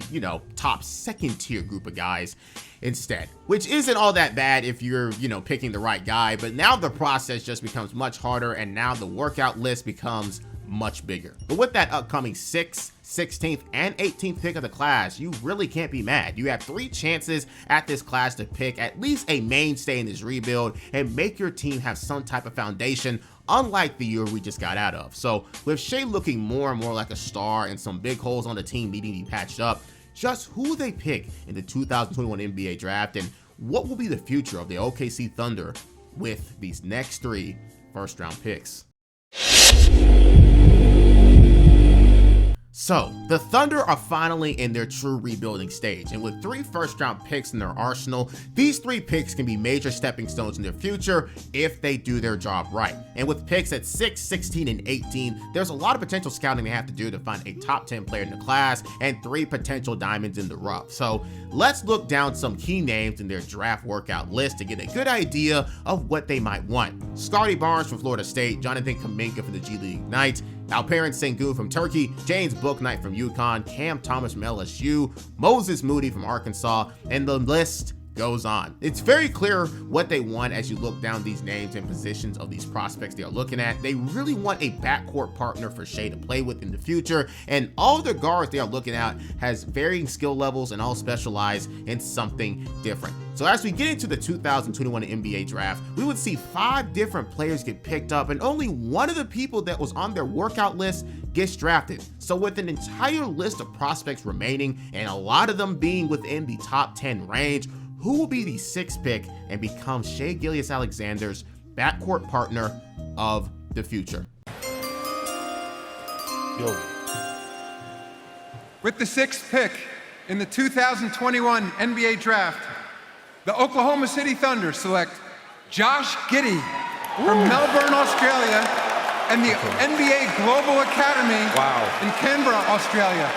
[SPEAKER 1] top 2nd tier group of guys instead, which isn't all that bad if you're, picking the right guy, but now the process just becomes much harder, and now the workout list becomes much bigger. But with that upcoming 6th, 16th, and 18th pick of the class, you really can't be mad. You have 3 chances at this class to pick at least a mainstay in this rebuild and make your team have some type of foundation, unlike the year we just got out of. So with Shai looking more and more like a star and some big holes on the team needing to be patched up, just who they pick in the 2021 NBA draft and what will be the future of the OKC Thunder with these next 3 first-round picks. So, the Thunder are finally in their true rebuilding stage, and with 3 first-round picks in their arsenal, these 3 picks can be major stepping stones in their future if they do their job right. And with picks at 6, 16, and 18, there's a lot of potential scouting they have to do to find a top 10 player in the class and 3 potential diamonds in the rough. So, let's look down some key names in their draft workout list to get a good idea of what they might want. Scotty Barnes from Florida State, Jonathan Kuminga from the G League Ignite, Alperen Sengun from Turkey, James Bouknight from UConn, Cam Thomas from LSU, Moses Moody from Arkansas, and the list goes on. It's very clear what they want as you look down these names and positions of these prospects they are looking at. They really want a backcourt partner for Shai to play with in the future, and all the guards they are looking at has varying skill levels and all specialize in something different. So as we get into the 2021 NBA draft, we would see 5 different players get picked up, and only one of the people that was on their workout list gets drafted. So with an entire list of prospects remaining, and a lot of them being within the top 10 range, who will be the 6th pick and become Shai Gilgeous Alexander's backcourt partner of the future?
[SPEAKER 13] With the 6th pick in the 2021 NBA draft, the Oklahoma City Thunder select Josh Giddey from Melbourne, Australia, and the NBA Global Academy in Canberra, Australia.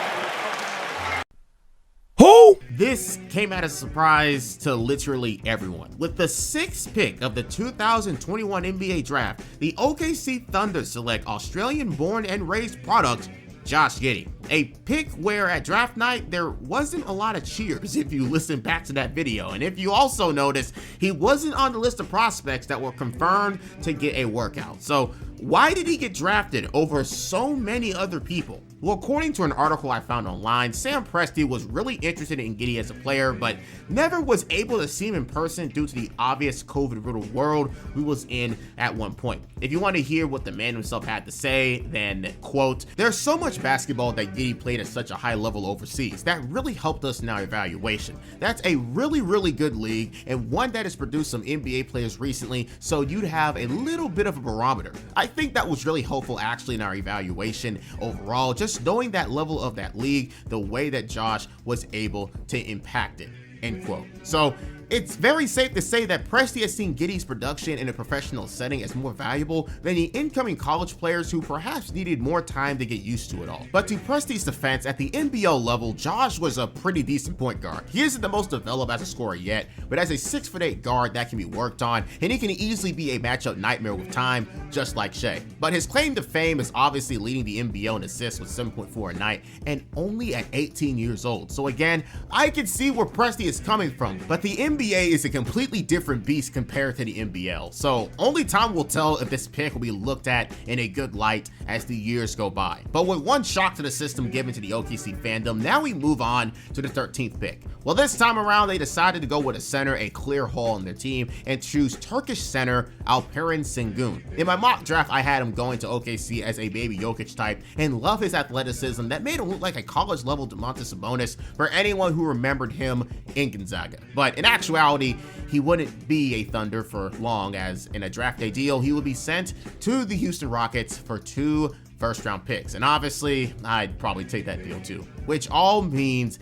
[SPEAKER 1] Who? This came as a surprise to literally everyone. With the 6th pick of the 2021 NBA draft, the OKC Thunder select Australian-born and raised product Josh Giddey. A pick where at draft night there wasn't a lot of cheers if you listen back to that video. And if you also notice, he wasn't on the list of prospects that were confirmed to get a workout. So why did he get drafted over so many other people? Well, according to an article I found online, Sam Presti was really interested in Giddey as a player, but never was able to see him in person due to the obvious COVID-riddled world we was in at one point. If you want to hear what the man himself had to say, then, quote, "There's so much basketball that Giddey played at such a high level overseas. That really helped us in our evaluation. That's a really, really good league, and one that has produced some NBA players recently, so you'd have a little bit of a barometer. I think that was really helpful actually in our evaluation overall, just knowing that level of that league, the way that Josh was able to impact it," end quote. So it's very safe to say that Presti has seen Giddey's production in a professional setting as more valuable than the incoming college players who perhaps needed more time to get used to it all. But to Presti's defense, at the NBL level, Josh was a pretty decent point guard. He isn't the most developed as a scorer yet, but as a 6'8" guard that can be worked on, and he can easily be a matchup nightmare with time, just like Shai. But his claim to fame is obviously leading the NBL in assists with 7.4 a night, and only at 18 years old. So again, I can see where Presti is coming from, but the NBA is a completely different beast compared to the NBL. So only time will tell if this pick will be looked at in a good light as the years go by. But with one shock to the system given to the OKC fandom, now we move on to the 13th pick. Well, this time around, they decided to go with a center, a clear hole in their team, and choose Turkish center Alperen Şengün. In my mock draft, I had him going to OKC as a baby Jokic type and love his athleticism that made him look like a college-level Domantas Sabonis for anyone who remembered him in Gonzaga. But in actuality, he wouldn't be a Thunder for long, as in a draft day deal, he would be sent to the Houston Rockets for 2 first-round picks. And obviously, I'd probably take that deal too, which all means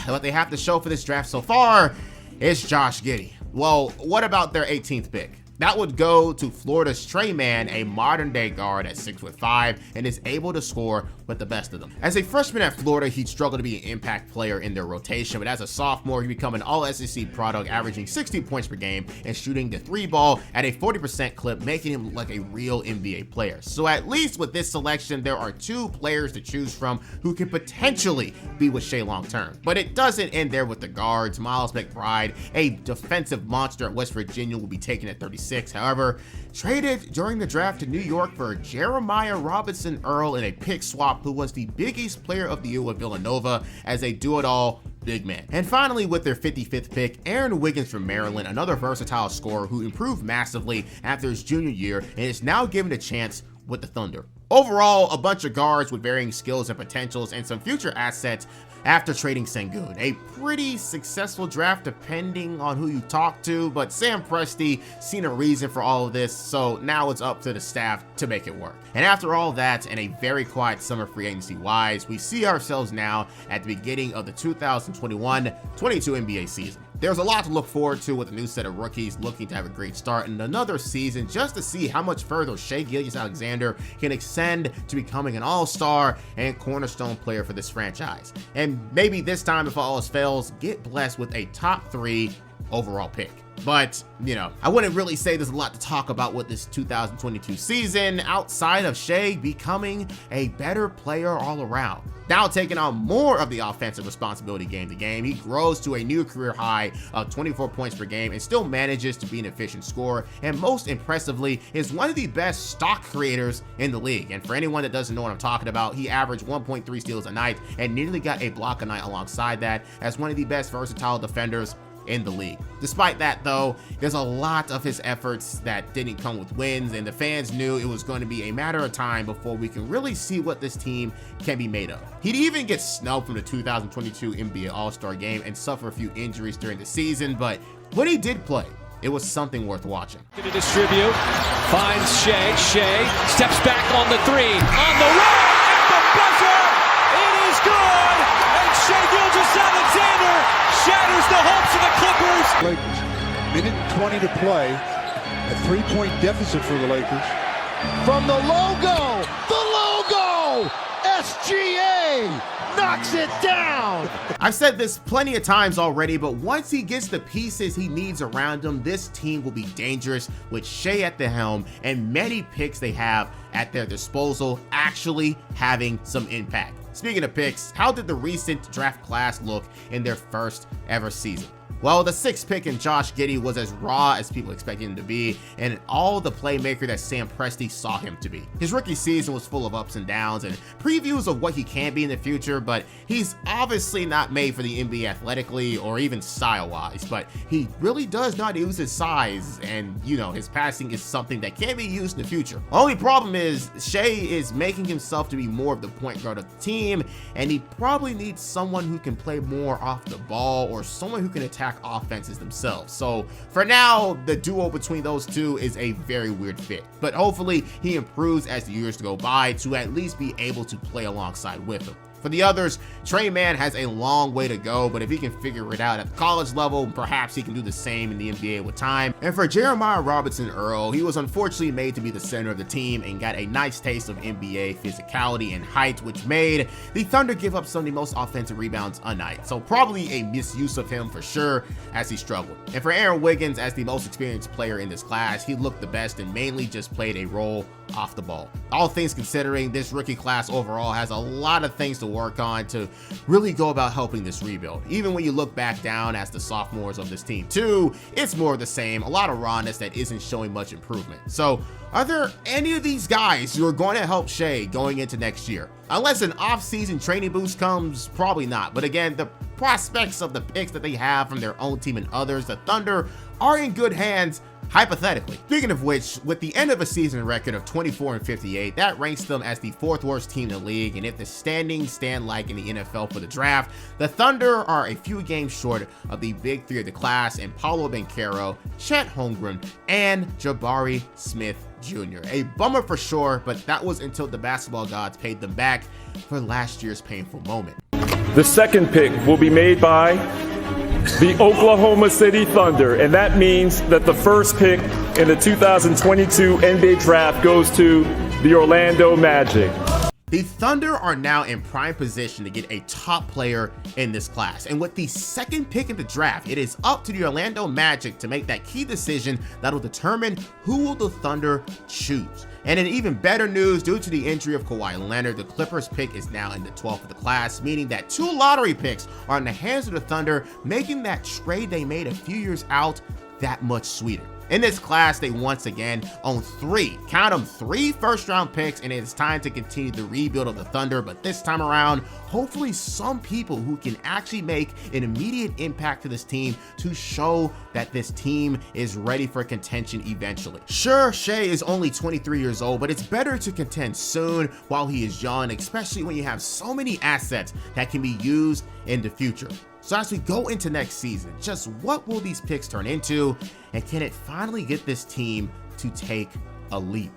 [SPEAKER 1] what they have to show for this draft so far is Josh Giddey. Well, what about their 18th pick? That would go to Florida's Tre Mann, a modern-day guard at 6'5", and is able to score with the best of them. As a freshman at Florida, he'd struggle to be an impact player in their rotation, but as a sophomore, he'd become an all-SEC product, averaging 60 points per game and shooting the 3-ball at a 40% clip, making him look like a real NBA player. So at least with this selection, there are 2 players to choose from who could potentially be with Shai long-term. But it doesn't end there with the guards. Miles McBride, a defensive monster at West Virginia, will be taken at 36. However, traded during the draft to New York for Jeremiah Robinson Earl in a pick swap, who was the biggest player of the year with Villanova as a do-it-all big man. And finally, with their 55th pick, Aaron Wiggins from Maryland, another versatile scorer who improved massively after his junior year and is now given a chance with the Thunder. Overall, a bunch of guards with varying skills and potentials and some future assets after trading Şengün. A pretty successful draft depending on who you talk to, but Sam Presti seen a reason for all of this, so now it's up to the staff to make it work. And after all that, and a very quiet summer free agency wise, we see ourselves now at the beginning of the 2021-22 NBA season. There's a lot to look forward to with a new set of rookies looking to have a great start in another season, just to see how much further Shai Gilgeous Alexander can extend to becoming an all-star and cornerstone player for this franchise. And maybe this time, if all else fails, get blessed with a top 3 overall pick. But, you know, I wouldn't really say there's a lot to talk about with this 2022 season outside of Shai becoming a better player all around. Now taking on more of the offensive responsibility game to game, he grows to a new career high of 24 points per game and still manages to be an efficient scorer, and most impressively is one of the best stock creators in the league. And for anyone that doesn't know what I'm talking about, he averaged 1.3 steals a night and nearly got a block a night alongside that as one of the best versatile defenders in the league. Despite that though, there's a lot of his efforts that didn't come with wins, and the fans knew it was going to be a matter of time before we can really see what this team can be made of. He'd even get snubbed from the 2022 NBA All-Star game and suffer a few injuries during the season, but when he did play, it was something worth watching.
[SPEAKER 14] To distribute, finds Shai. Shai steps back on the three, on the run, at the buzzer, it is good, and Shai Gilgeous Alexander shatters the hopes of the Clippers.
[SPEAKER 15] Lakers, minute 20 to play, a 3-point deficit for the Lakers.
[SPEAKER 16] From the logo, SGA knocks it down.
[SPEAKER 1] I've said this plenty of times already, but once he gets the pieces he needs around him, this team will be dangerous with Shai at the helm and many picks they have at their disposal actually having some impact. Speaking of picks, how did the recent draft class look in their first ever season? Well, the 6th pick in Josh Giddey was as raw as people expected him to be, and all the playmaker that Sam Presti saw him to be. His rookie season was full of ups and downs and previews of what he can be in the future, but he's obviously not made for the NBA athletically or even style-wise, but he really does not use his size, and you know, his passing is something that can be used in the future. Only problem is, Shai is making himself to be more of the point guard of the team, and he probably needs someone who can play more off the ball or someone who can attack offenses themselves. So for now, the duo between those two is a very weird fit, but hopefully he improves as the years go by to at least be able to play alongside with him. For the others, Tre Mann has a long way to go, but if he can figure it out at the college level, perhaps he can do the same in the NBA with time. And for Jeremiah Robinson Earl, he was unfortunately made to be the center of the team and got a nice taste of NBA physicality and height, which made the Thunder give up some of the most offensive rebounds a night. So probably a misuse of him for sure as he struggled. And for Aaron Wiggins, as the most experienced player in this class, he looked the best and mainly just played a role off the ball. All things considering, this rookie class overall has a lot of things to work on to really go about helping this rebuild. Even when you look back down as the sophomores of this team too, it's more of the same, a lot of rawness that isn't showing much improvement. So are there any of these guys who are going to help Shai going into next year? Unless an off-season training boost comes, probably not. But again, the prospects of the picks that they have from their own team and others, the Thunder are in good hands, hypothetically. Speaking of which, with the end of a season record of 24-58, that ranks them as the 4th worst team in the league, and if the standings stand like in the NFL for the draft, the Thunder are a few games short of the big 3 of the class in Paolo Banchero, Chet Holmgren, and Jabari Smith Jr. A bummer for sure, but that was until the basketball gods paid them back for last year's painful moment.
[SPEAKER 12] The 2nd pick will be made by the Oklahoma City Thunder, and that means that the 1st pick in the 2022 NBA Draft goes to the Orlando Magic.
[SPEAKER 1] The Thunder are now in prime position to get a top player in this class, and with the 2nd pick in the draft, it is up to the Orlando Magic to make that key decision that will determine who will the Thunder choose. And in even better news, due to the injury of Kawhi Leonard, the Clippers pick is now in the 12th of the class, meaning that 2 lottery picks are in the hands of the Thunder, making that trade they made a few years out that much sweeter. In this class, they once again own 3 first-round picks, and it's time to continue the rebuild of the Thunder, but this time around, hopefully some people who can actually make an immediate impact to this team to show that this team is ready for contention eventually. Sure, Shai is only 23 years old, but it's better to contend soon while he is young, especially when you have so many assets that can be used in the future. So as we go into next season, just what will these picks turn into, and can it finally get this team to take a leap?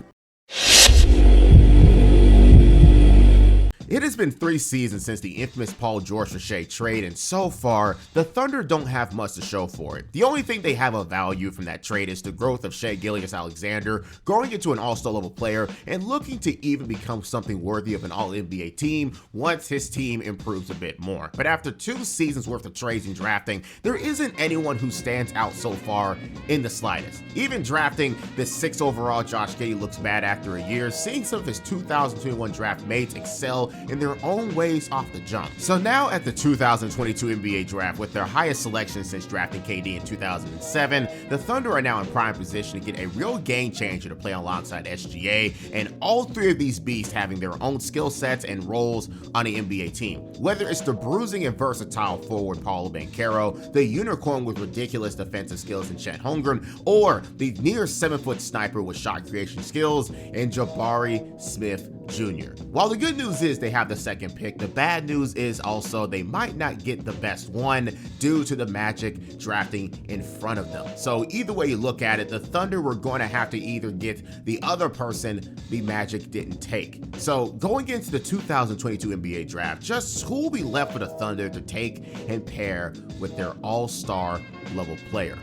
[SPEAKER 1] It has been 3 seasons since the infamous Paul George for Shai trade, and so far, the Thunder don't have much to show for it. The only thing they have of value from that trade is the growth of Shai Gilgeous Alexander, growing into an all-star level player, and looking to even become something worthy of an all-NBA team once his team improves a bit more. But after 2 seasons worth of trades and drafting, there isn't anyone who stands out so far in the slightest. Even drafting the 6th overall Josh Giddey looks bad after a year, seeing some of his 2021 draft mates excel in their own ways off the jump. So now at the 2022 NBA draft, with their highest selection since drafting KD in 2007, the Thunder are now in prime position to get a real game changer to play alongside SGA, and all 3 of these beasts having their own skill sets and roles on the NBA team. Whether it's the bruising and versatile forward Paolo Banchero, the unicorn with ridiculous defensive skills in Chet Holmgren, or the near 7-foot sniper with shot creation skills in Jabari Smith Jr. While the good news is they have the 2nd pick, the bad news is also they might not get the best one due to the Magic drafting in front of them. So either way you look at it, the Thunder were going to have to either get the other person the Magic didn't take. So going into the 2022 NBA draft, just who will be left for the Thunder to take and pair with their all-star level player?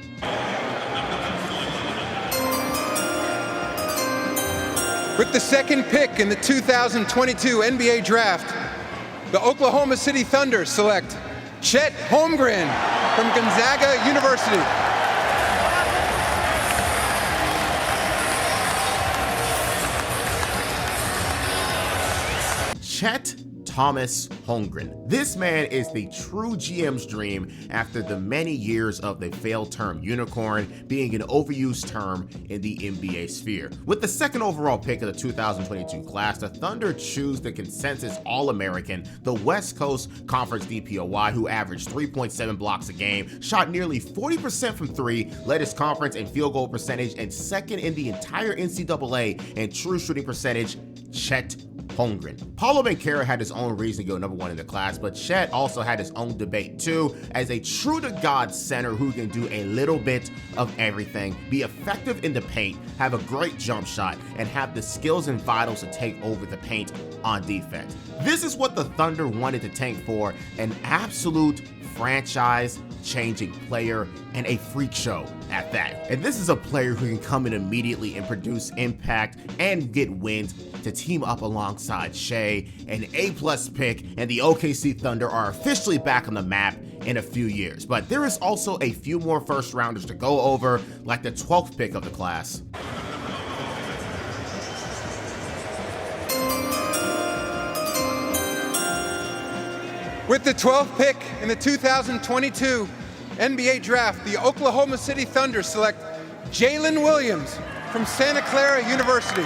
[SPEAKER 13] With the 2nd pick in the 2022 NBA Draft, the Oklahoma City Thunder select Chet Holmgren from Gonzaga University.
[SPEAKER 1] Chet Thomas Holmgren. This man is the true GM's dream after the many years of the failed term unicorn being an overused term in the NBA sphere. With the 2nd overall pick of the 2022 class, the Thunder choose the consensus All-American, the West Coast Conference DPOY, who averaged 3.7 blocks a game, shot nearly 40% from 3, led his conference in field goal percentage, and 2nd in the entire NCAA in true shooting percentage, Chet Holmgren. Paolo Banchero had his own reason to go number 1 in the class, but Chet also had his own debate too, as a true-to-God center who can do a little bit of everything, be effective in the paint, have a great jump shot, and have the skills and vitals to take over the paint on defense. This is what the Thunder wanted to tank for, an absolute franchise-changing player and a freak show at that. And this is a player who can come in immediately and produce impact and get wins to team up alongside Shai. An A+ pick, and the OKC Thunder are officially back on the map in a few years. But there is also a few more first rounders to go over, like the 12th pick of the class.
[SPEAKER 13] With the 12th pick in the 2022 NBA Draft, the Oklahoma City Thunder select Jalen Williams from Santa Clara University.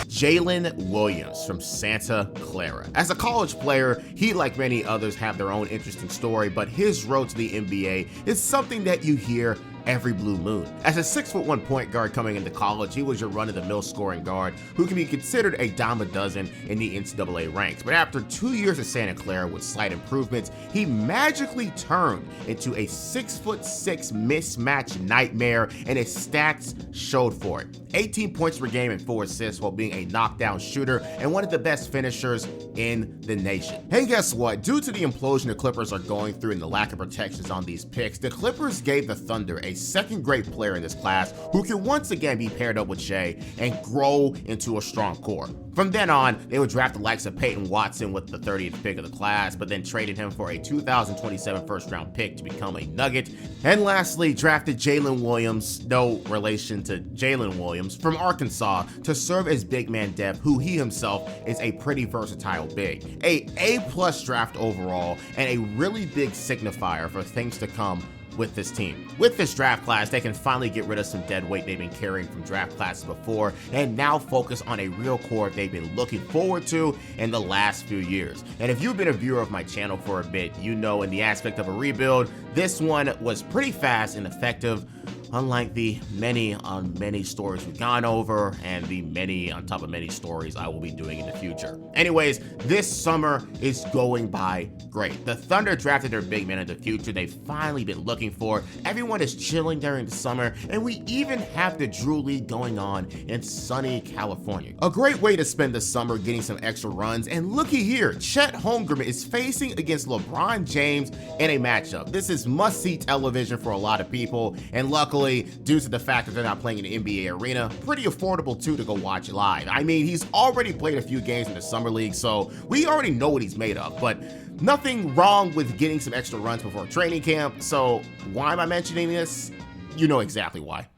[SPEAKER 1] Jalen Williams from Santa Clara. As a college player, he, like many others, have their own interesting story, but his road to the NBA is something that you hear every blue moon. As a 6'1" point guard coming into college, he was your run-of-the-mill scoring guard who can be considered a dime a dozen in the NCAA ranks. But after 2 years at Santa Clara with slight improvements, he magically turned into a 6'6" mismatch nightmare, and his stats showed for it. 18 points per game and 4 assists while being a knockdown shooter and one of the best finishers in the nation. Hey, guess what? Due to the implosion the Clippers are going through and the lack of protections on these picks, the Clippers gave the Thunder a 2nd grade player in this class who can once again be paired up with Shai and grow into a strong core. From then on, they would draft the likes of Peyton Watson with the 30th pick of the class, but then traded him for a 2027 first-round pick to become a Nugget. And lastly, drafted Jalen Williams, no relation to Jalen Williams, from Arkansas to serve as big man depth, who he himself is a pretty versatile big. A+ draft overall, and a really big signifier for things to come with this team. With this draft class, they can finally get rid of some dead weight they've been carrying from draft classes before, and now focus on a real core they've been looking forward to in the last few years. And if you've been a viewer of my channel for a bit, you know in the aspect of a rebuild, this one was pretty fast and effective unlike the many stories we've gone over and the many on top of many stories I will be doing in the future. Anyways, this summer is going by great. The Thunder drafted their big man of the future they've finally been looking for. Everyone is chilling during the summer, and we even have the Drew League going on in sunny California. A great way to spend the summer getting some extra runs, and looky here, Chet Holmgren is facing against LeBron James in a matchup. This is must-see television for a lot of people, and luckily, due to the fact that they're not playing in the NBA arena, pretty affordable too to go watch live. I mean, he's already played a few games in the Summer League, so we already know what he's made of, but nothing wrong with getting some extra runs before training camp. So why am I mentioning this? You know exactly why.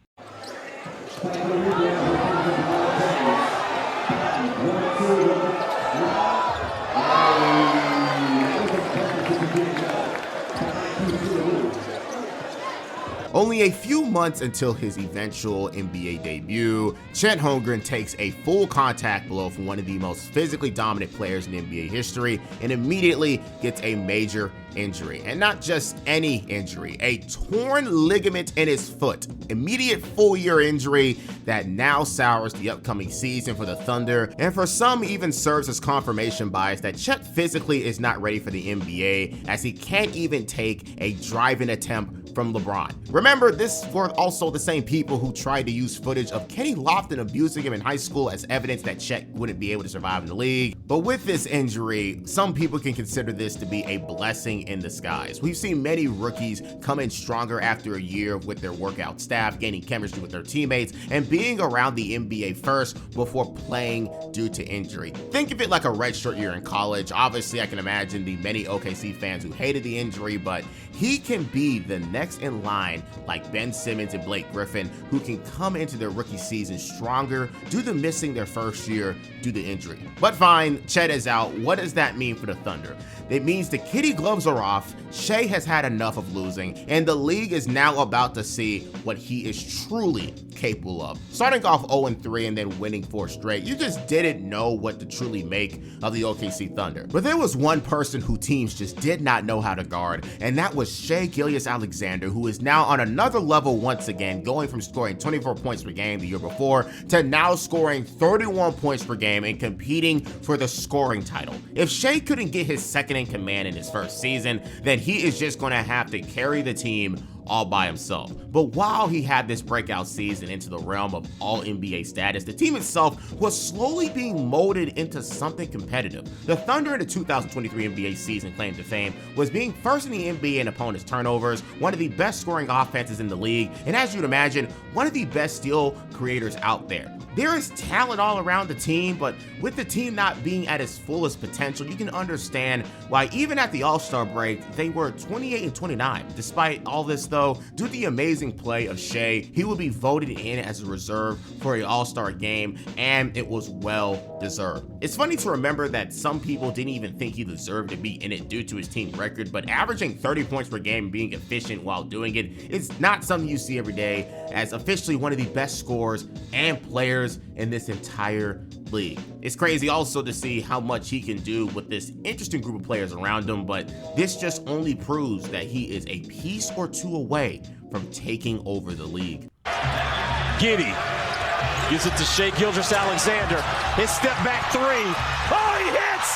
[SPEAKER 1] Only a few months until his eventual NBA debut, Chet Holmgren takes a full contact blow from one of the most physically dominant players in NBA history and immediately gets a major injury. And not just any injury, a torn ligament in his foot. Immediate full-year injury that now sours the upcoming season for the Thunder, and for some even serves as confirmation bias that Chet physically is not ready for the NBA, as he can't even take a driving attempt from LeBron. Remember, this were also the same people who tried to use footage of Kenny Lofton abusing him in high school as evidence that Chet wouldn't be able to survive in the league. But with this injury, some people can consider this to be a blessing in disguise. We've seen many rookies come in stronger after a year with their workout staff, gaining chemistry with their teammates, and being around the NBA first before playing due to injury. Think of it like a redshirt year in college. Obviously, I can imagine the many OKC fans who hated the injury, but he can be the next in line like Ben Simmons and Blake Griffin, who can come into their rookie season stronger due to missing their first year due to injury. But fine, Chet is out. What does that mean for the Thunder? It means the kitty gloves are off, Shai has had enough of losing, and the league is now about to see what he is truly capable of. Starting off 0-3 and then winning 4 straight, you just didn't know what to truly make of the OKC Thunder. But there was one person who teams just did not know how to guard, and that was Shai Gilgeous Alexander, who is now on another level once again, going from scoring 24 points per game the year before to now scoring 31 points per game and competing for the scoring title. If Shai couldn't get his second in command in his first season, then he is just going to have to carry the team all by himself. But while he had this breakout season into the realm of all NBA status, the team itself was slowly being molded into something competitive. The Thunder in the 2023 NBA season claim to fame was being first in the NBA in opponents' turnovers, one of the best scoring offenses in the league, and as you'd imagine, one of the best steal creators out there. There is talent all around the team, but with the team not being at its fullest potential, you can understand why even at the All-Star break, they were 28-29. Despite all this though, due to the amazing play of Shai, he will be voted in as a reserve for an All-Star game, and it was well deserved. It's funny to remember that some people didn't even think he deserved to be in it due to his team record, but averaging 30 points per game and being efficient while doing it is not something you see every day, as officially one of the best scorers and players in this entire league. It's crazy also to see how much he can do with this interesting group of players around him, but this just only proves that he is a piece or two away from taking over the league.
[SPEAKER 9] Giddey gives it to Shai Gilgeous Alexander. His step back three. Oh, he hits!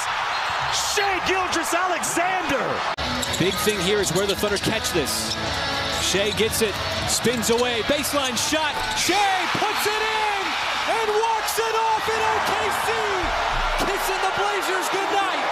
[SPEAKER 9] Shai Gilgeous Alexander!
[SPEAKER 14] Big thing here is where the Thunder catch this. Shai gets it, spins away, baseline shot. Shai puts it in and walks it off in OKC. Kissing the Blazers goodnight.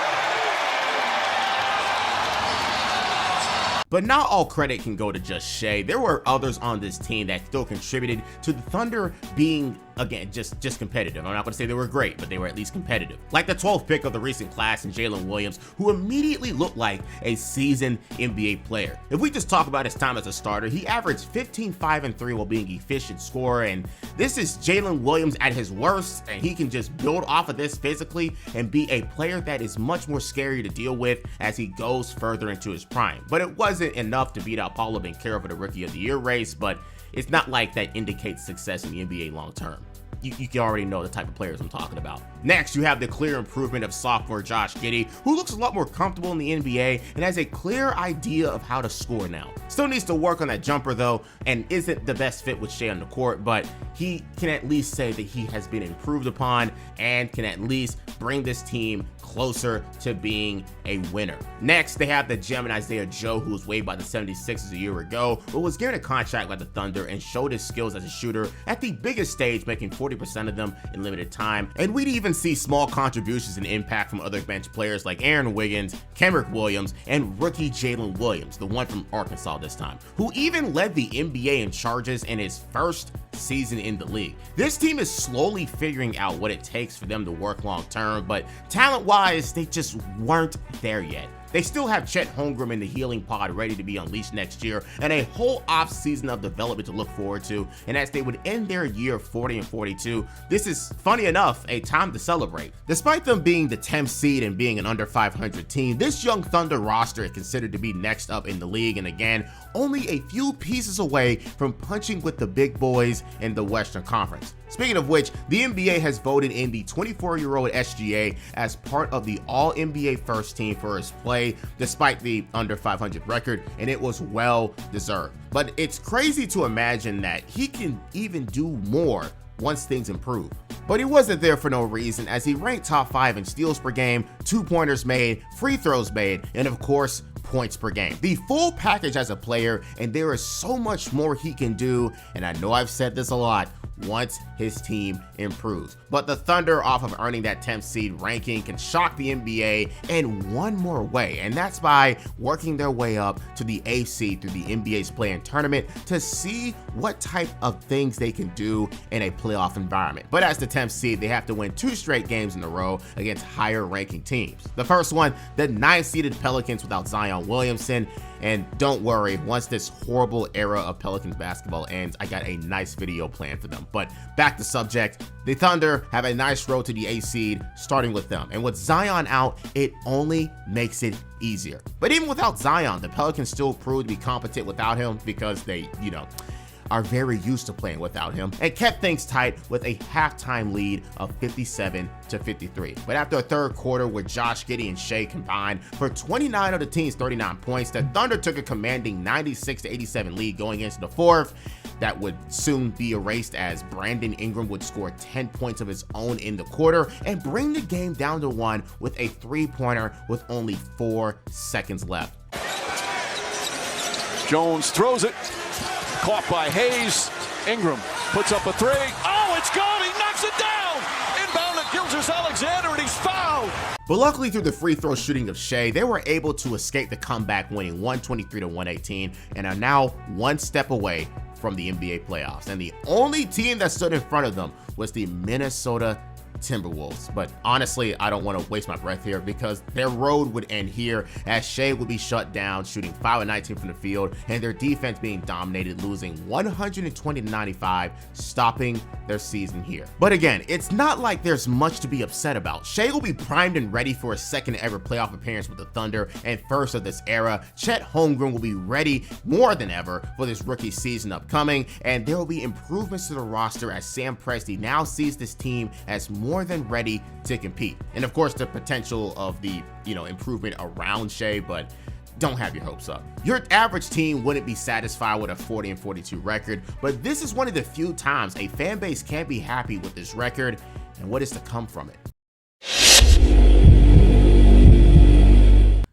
[SPEAKER 1] But not all credit can go to just Shai. There were others on this team that still contributed to the Thunder being, again, just competitive. I'm not going to say they were great, but they were at least competitive. Like the 12th pick of the recent class in Jalen Williams, who immediately looked like a seasoned NBA player. If we just talk about his time as a starter, he averaged 15, 5, and 3 while being an efficient scorer, and this is Jalen Williams at his worst, and he can just build off of this physically and be a player that is much more scary to deal with as he goes further into his prime. But it wasn't enough to beat out Paulo Banchero for the Rookie of the Year race, but it's not like that indicates success in the NBA long term. you already know the type of players I'm talking about. Next, you have the clear improvement of sophomore Josh Giddey, who looks a lot more comfortable in the NBA and has a clear idea of how to score now. Still needs to work on that jumper though, and isn't the best fit with Shai on the court, but he can at least say that he has been improved upon and can at least bring this team closer to being a winner. Next, they have the gem and Isaiah Joe, who was waived by the 76ers a year ago, but was given a contract by the Thunder and showed his skills as a shooter at the biggest stage, making 40% of them in limited time. And we'd even see small contributions and impact from other bench players like Aaron Wiggins, Kenrich Williams, and rookie Jalen Williams, the one from Arkansas this time, who even led the NBA in charges in his first season in the league. This team is slowly figuring out what it takes for them to work long term, but talent-wise, they just weren't there yet. They still have Chet Holmgren in the healing pod ready to be unleashed next year, and a whole off season of development to look forward to. And as they would end their year 40-42, this is, funny enough, a time to celebrate. Despite them being the 10th seed and being an under 500 team, this young Thunder roster is considered to be next up in the league, and again, only a few pieces away from punching with the big boys in the Western Conference. Speaking of which, the NBA has voted in the 24-year-old SGA as part of the All-NBA first team for his play, despite the under 500 record, and it was well deserved. But it's crazy to imagine that he can even do more once things improve. But he wasn't there for no reason, as he ranked top 5 in steals per game, 2-pointers made, free throws made, and of course, points per game. The full package as a player, and there is so much more he can do, and I know I've said this a lot, once his team improves. But the Thunder, off of earning that 10th seed ranking, can shock the NBA in one more way, and that's by working their way up to the 8th seed through the NBA's play-in tournament to see what type of things they can do in a playoff environment. But as the 10th seed, they have to win 2 straight games in a row against higher ranking teams. The first one, the 9th-seeded Pelicans without Zion Williamson. And don't worry, once this horrible era of Pelicans basketball ends, I got a nice video planned for them. But back to subject, the Thunder have a nice road to the 8th seed, starting with them. And with Zion out, it only makes it easier. But even without Zion, the Pelicans still prove to be competent without him because they, are very used to playing without him, and kept things tight with a halftime lead of 57-53. But after a third quarter where Josh Giddey and Shai combined for 29 of the team's 39 points, the Thunder took a commanding 96-87 lead going into the fourth. That would soon be erased as Brandon Ingram would score 10 points of his own in the quarter and bring the game down to 1 with a 3-pointer with only 4 seconds left.
[SPEAKER 9] Jones throws it. Caught by Hayes. Ingram puts up a 3. Oh, it's gone. He knocks it down. Inbound at Gilgeous Alexander, and he's fouled.
[SPEAKER 1] But luckily, through the free throw shooting of Shai, they were able to escape the comeback, winning 123-118, and are now one step away from the NBA playoffs. And the only team that stood in front of them was the Minnesota Timberwolves. But honestly, I don't want to waste my breath here because their road would end here as Shai would be shut down, shooting 5 of 19 from the field, and their defense being dominated, losing 120-95, stopping their season here. But again, it's not like there's much to be upset about. Shai will be primed and ready for his second ever playoff appearance with the Thunder and first of this era. Chet Holmgren will be ready more than ever for this rookie season upcoming, and there will be improvements to the roster as Sam Presti now sees this team as more than ready to compete. And of course, the potential of the, improvement around Shai, but don't have your hopes up. Your average team wouldn't be satisfied with a 40-42 record, but this is one of the few times a fan base can't be happy with this record and what is to come from it.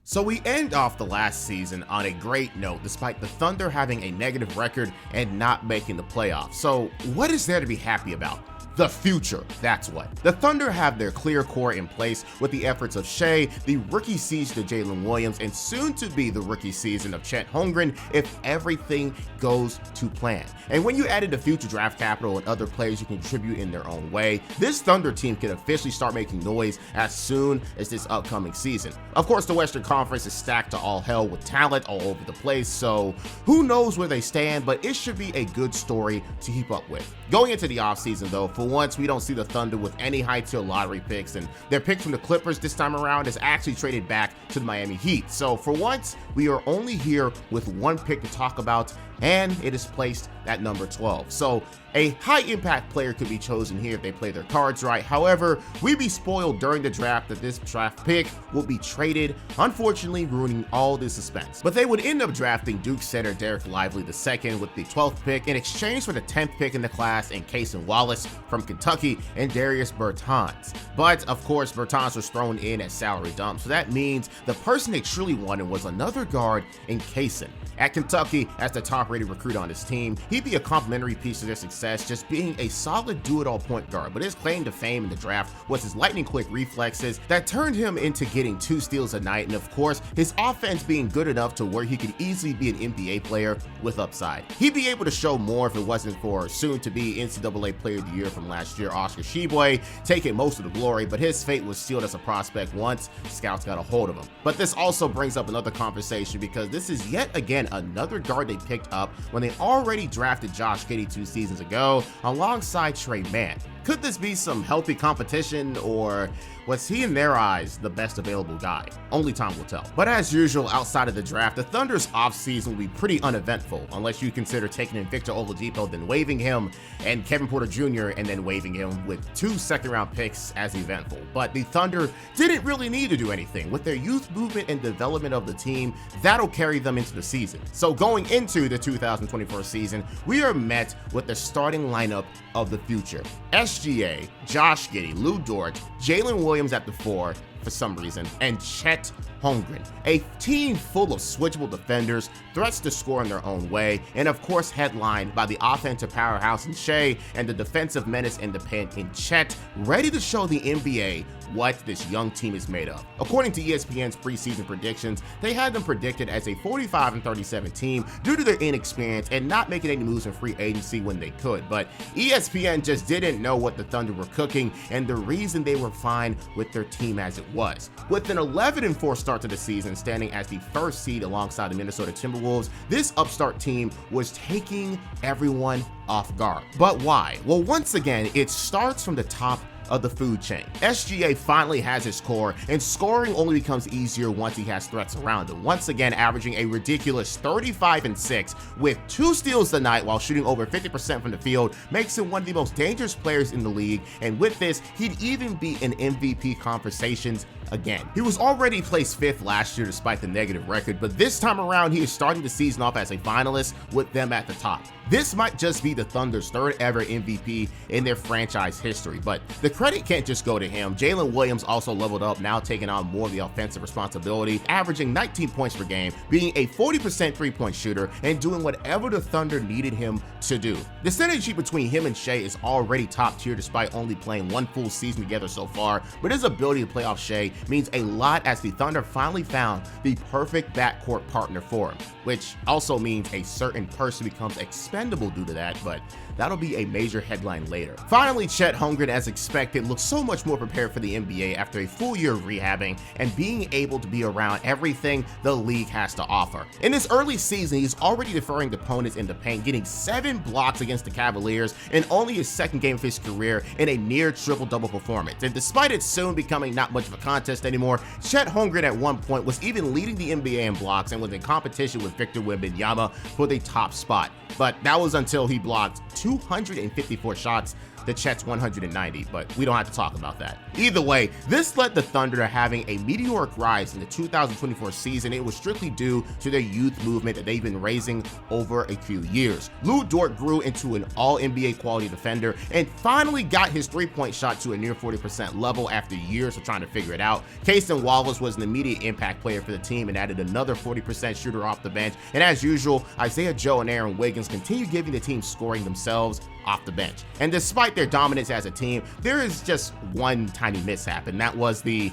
[SPEAKER 1] So we end off the last season on a great note, despite the Thunder having a negative record and not making the playoffs. So what is there to be happy about? The future, that's what. The Thunder have their clear core in place with the efforts of Shai, the rookie season of Jalen Williams, and soon to be the rookie season of Chet Holmgren if everything goes to plan. And when you added the future draft capital and other players who contribute in their own way, this Thunder team can officially start making noise as soon as this upcoming season. Of course, the Western Conference is stacked to all hell with talent all over the place, so who knows where they stand, but it should be a good story to keep up with. Going into the offseason though, for once, we don't see the Thunder with any high-tier lottery picks, and their pick from the Clippers this time around is actually traded back to the Miami Heat. So for once, we are only here with one pick to talk about, and it is placed at number 12. So A high-impact player could be chosen here if they play their cards right. However, we'd be spoiled during the draft that this draft pick will be traded, unfortunately ruining all the suspense. But they would end up drafting Duke center Derek Lively II with the 12th pick in exchange for the 10th pick in the class in Cason Wallace from Kentucky and Darius Bertans. But of course, Bertans was thrown in as salary dump, so that means the person they truly wanted was another guard in Cason. At Kentucky, as the top-rated recruit on his team, he'd be a complementary piece to their success, just being a solid do-it-all point guard. But his claim to fame in the draft was his lightning-quick reflexes that turned him into getting 2 steals a night, and of course, his offense being good enough to where he could easily be an NBA player with upside. He'd be able to show more if it wasn't for soon-to-be NCAA Player of the Year from last year, Oscar Tshiebwe, taking most of the glory, but his fate was sealed as a prospect once scouts got a hold of him. But this also brings up another conversation because this is yet again another guard they picked up when they already drafted Josh Giddey 2 seasons ago alongside Trey Mann. Could this be some healthy competition, or was he in their eyes the best available guy? Only time will tell. But as usual, outside of the draft, the Thunder's offseason will be pretty uneventful unless you consider taking in Victor Oladipo, then waiving him, and Kevin Porter Jr., and then waiving him with 2 second-round picks as eventful. But the Thunder didn't really need to do anything. With their youth movement and development of the team, that'll carry them into the season. So going into the 2024 season, we are met with the starting lineup of the future. SGA, Josh Giddey, Lu Dort, Jalen Williams at the 4 for some reason, and Chet Holmgren. A team full of switchable defenders, threats to score in their own way, and of course headlined by the offensive powerhouse in Shai and the defensive menace in the paint in Chet, ready to show the NBA what this young team is made of. According to ESPN's preseason predictions, they had them predicted as a 45-37 team due to their inexperience and not making any moves in free agency when they could. But ESPN just didn't know what the Thunder were cooking and the reason they were fine with their team as it was. With an 11-4 start to the season, standing as the first seed alongside the Minnesota Timberwolves, this upstart team was taking everyone off guard. But why? Well, once again, it starts from the top of the food chain. SGA finally has his core, and scoring only becomes easier once he has threats around him. Once again, averaging a ridiculous 35-6 with 2 steals a night while shooting over 50% from the field makes him one of the most dangerous players in the league, and with this, he'd even be in MVP conversations again. He was already placed 5th last year despite the negative record, but this time around he is starting the season off as a finalist with them at the top. This might just be the Thunder's 3rd ever MVP in their franchise history, but the credit can't just go to him. Jalen Williams also leveled up, now taking on more of the offensive responsibility, averaging 19 points per game, being a 40% three-point shooter, and doing whatever the Thunder needed him to do. The synergy between him and Shai is already top tier despite only playing 1 full season together so far, but his ability to play off Shai means a lot as the Thunder finally found the perfect backcourt partner for him, which also means a certain person becomes expendable due to that, but that'll be a major headline later. Finally, Chet Holmgren, as expected, looks so much more prepared for the NBA after a full year of rehabbing and being able to be around everything the league has to offer. In this early season, he's already deferring opponents in the paint, getting 7 blocks against the Cavaliers in only his 2nd game of his career in a near triple-double performance. And despite it soon becoming not much of a contest anymore, Chet Holmgren at one point was even leading the NBA in blocks and was in competition with Victor Wembanyama for the top spot. But that was until he blocked 254 shots to Chet's 190, but we don't have to talk about that. Either way, this led the Thunder to having a meteoric rise in the 2024 season. It was strictly due to their youth movement that they've been raising over a few years. Lu Dort grew into an all-NBA quality defender and finally got his three-point shot to a near 40% level after years of trying to figure it out. Cason Wallace was an immediate impact player for the team and added another 40% shooter off the bench. And as usual, Isaiah Joe and Aaron Wiggins continue giving the team scoring themselves off the bench. And despite their dominance as a team, there is just one tiny mishap, and that was the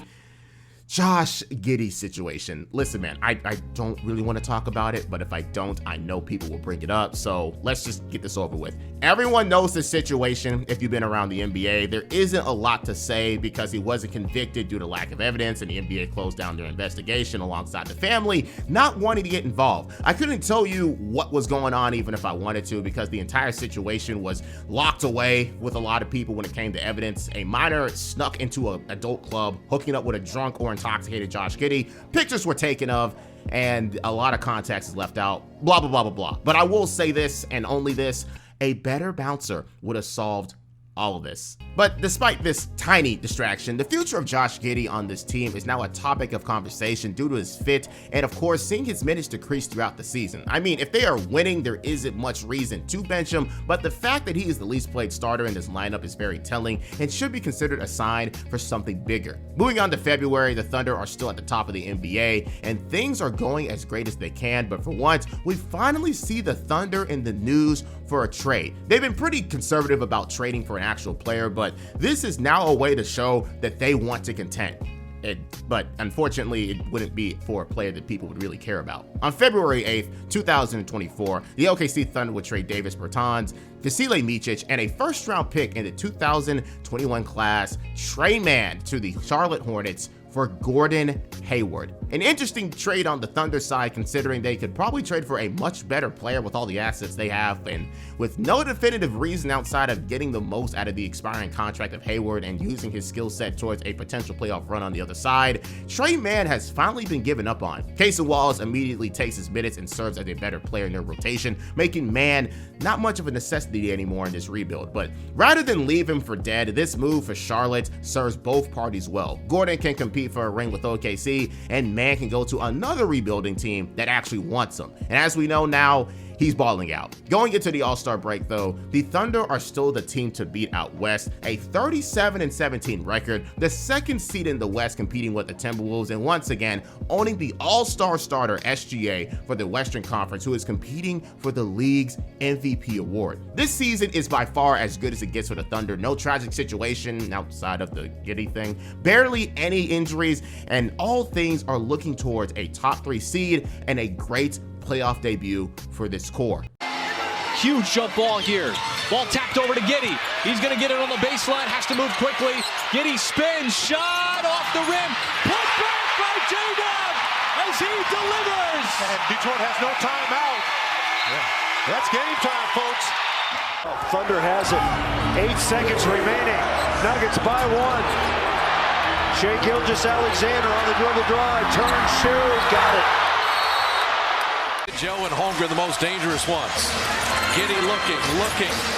[SPEAKER 1] Josh Giddey situation. Listen, man, I don't really want to talk about it, but if I don't, I know people will bring it up, so let's just get this over with. Everyone knows the situation if you've been around the NBA. There isn't a lot to say because he wasn't convicted due to lack of evidence, and the NBA closed down their investigation alongside the family not wanting to get involved. I couldn't tell you what was going on even if I wanted to because the entire situation was locked away with a lot of people when it came to evidence. A minor snuck into an adult club, hooking up with a drunk or intoxicated Josh Giddey. Pictures were taken of, and a lot of context is left out, blah, blah, blah, blah, blah. But I will say this, and only this, a better bouncer would have solved all of this. But despite this tiny distraction, the future of Josh Giddey on this team is now a topic of conversation due to his fit and, of course, seeing his minutes decrease throughout the season. I mean, if they are winning, there isn't much reason to bench him, but the fact that he is the least played starter in this lineup is very telling and should be considered a sign for something bigger. Moving on to February, the Thunder are still at the top of the NBA, and things are going as great as they can, but for once, we finally see the Thunder in the news for a trade. They've been pretty conservative about trading for an actual player, but this is now a way to show that they want to contend. But unfortunately, it wouldn't be for a player that people would really care about. On February 8th, 2024, the OKC Thunder would trade Davis Bertans, Vasilije Micic, and a first-round pick in the 2021 class, Tre Mann, to the Charlotte Hornets for Gordon Hayward. An interesting trade on the Thunder side, considering they could probably trade for a much better player with all the assets they have, and with no definitive reason outside of getting the most out of the expiring contract of Hayward and using his skill set towards a potential playoff run on the other side, Tre Mann has finally been given up on. Casey Wallace immediately takes his minutes and serves as a better player in their rotation, making Mann not much of a necessity anymore in this rebuild. But rather than leave him for dead, this move for Charlotte serves both parties well. Gordon can compete for a ring with OKC, and Mann can go to another rebuilding team that actually wants him. And as we know now, he's balling out. Going into the All-Star break though, the Thunder are still the team to beat out west, a 37-17 record, the second seed in the West, competing with the Timberwolves, and once again owning the All-Star starter SGA for the Western Conference, who is competing for the league's MVP award. This season is by far as good as it gets for the Thunder. No tragic situation outside of the Giddey thing, barely any injuries, and all things are looking towards a top 3 seed and a great playoff debut for this core.
[SPEAKER 14] Huge jump ball here. Ball tapped over to Giddey. He's going to get it on the baseline, has to move quickly. Giddey spins, shot off the rim. Put back by J-Dub as he delivers.
[SPEAKER 15] And Detroit has no timeout. Yeah. That's game time, folks.
[SPEAKER 17] Thunder has it. 8 seconds remaining. Nuggets by 1. Shai Gilgeous Alexander on the dribble drive. Turn, shoot. Got it.
[SPEAKER 14] Joe and Holmgren, the most dangerous ones. Giddey looking.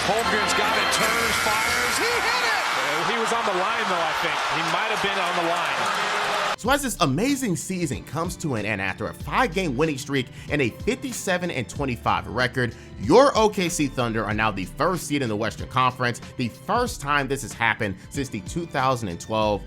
[SPEAKER 14] Holmgren's got it, turns, fires. He hit it!
[SPEAKER 18] He was on the line, though, I think. He might have been on the line.
[SPEAKER 1] So as this amazing season comes to an end after a 5-game winning streak and a 57-25 record, your OKC Thunder are now the first seed in the Western Conference, the first time this has happened since the 2012-13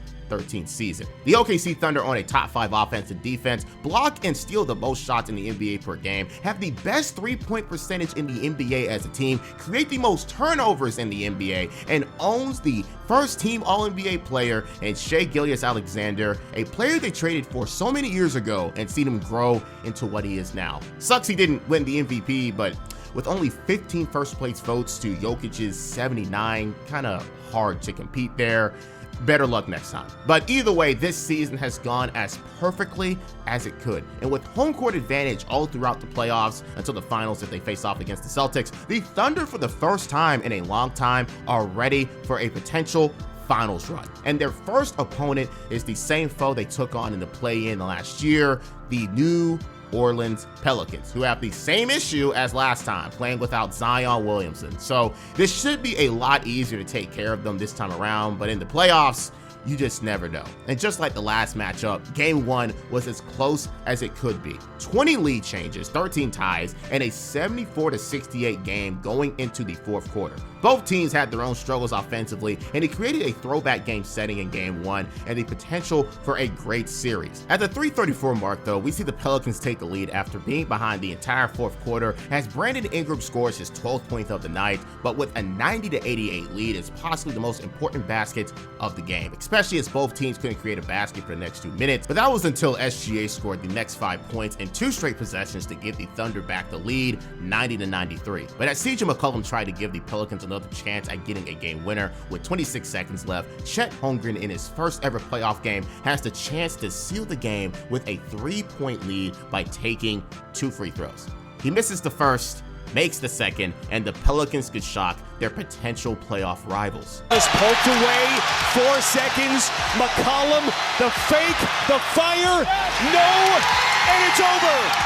[SPEAKER 1] season. The OKC Thunder own a top 5 offense and defense, block and steal the most shots in the NBA per game, have the best 3-point percentage in the NBA as a team, create the most turnovers in the NBA, and owns the first team All-NBA player and Shai Gilgeous Alexander, a player they traded for so many years ago and seen him grow into what he is now. Sucks he didn't win the MVP, but with only 15 first place votes to Jokic's 79, kind of hard to compete there. Better luck next time. But either way, this season has gone as perfectly as it could. And with home court advantage all throughout the playoffs until the finals if they face off against the Celtics, the Thunder for the first time in a long time are ready for a potential finals run. And their first opponent is the same foe they took on in the play-in last year, the New Orleans Pelicans, who have the same issue as last time, playing without Zion Williamson. So this should be a lot easier to take care of them this time around, but in the playoffs, you just never know. And just like the last matchup, game 1 was as close as it could be. 20 lead changes, 13 ties, and a 74-68 game going into the fourth quarter. Both teams had their own struggles offensively, and it created a throwback game setting in game 1 and the potential for a great series. At the 3:34 mark though, we see the Pelicans take the lead after being behind the entire fourth quarter as Brandon Ingram scores his 12th point of the night, but with a 90-88 lead is possibly the most important basket of the game, especially as both teams couldn't create a basket for the next 2 minutes. But that was until SGA scored the next 5 points in 2 straight possessions to give the Thunder back the lead, 90-93. But as CJ McCollum tried to give the Pelicans another chance at getting a game winner with 26 seconds left, Chet Holmgren in his first ever playoff game has the chance to seal the game with a 3-point lead by taking 2 free throws. He misses the first, makes the second, and the Pelicans could shock their potential playoff rivals.
[SPEAKER 14] Is poked away, 4 seconds, McCollum, the fake, the fire, no, and it's over.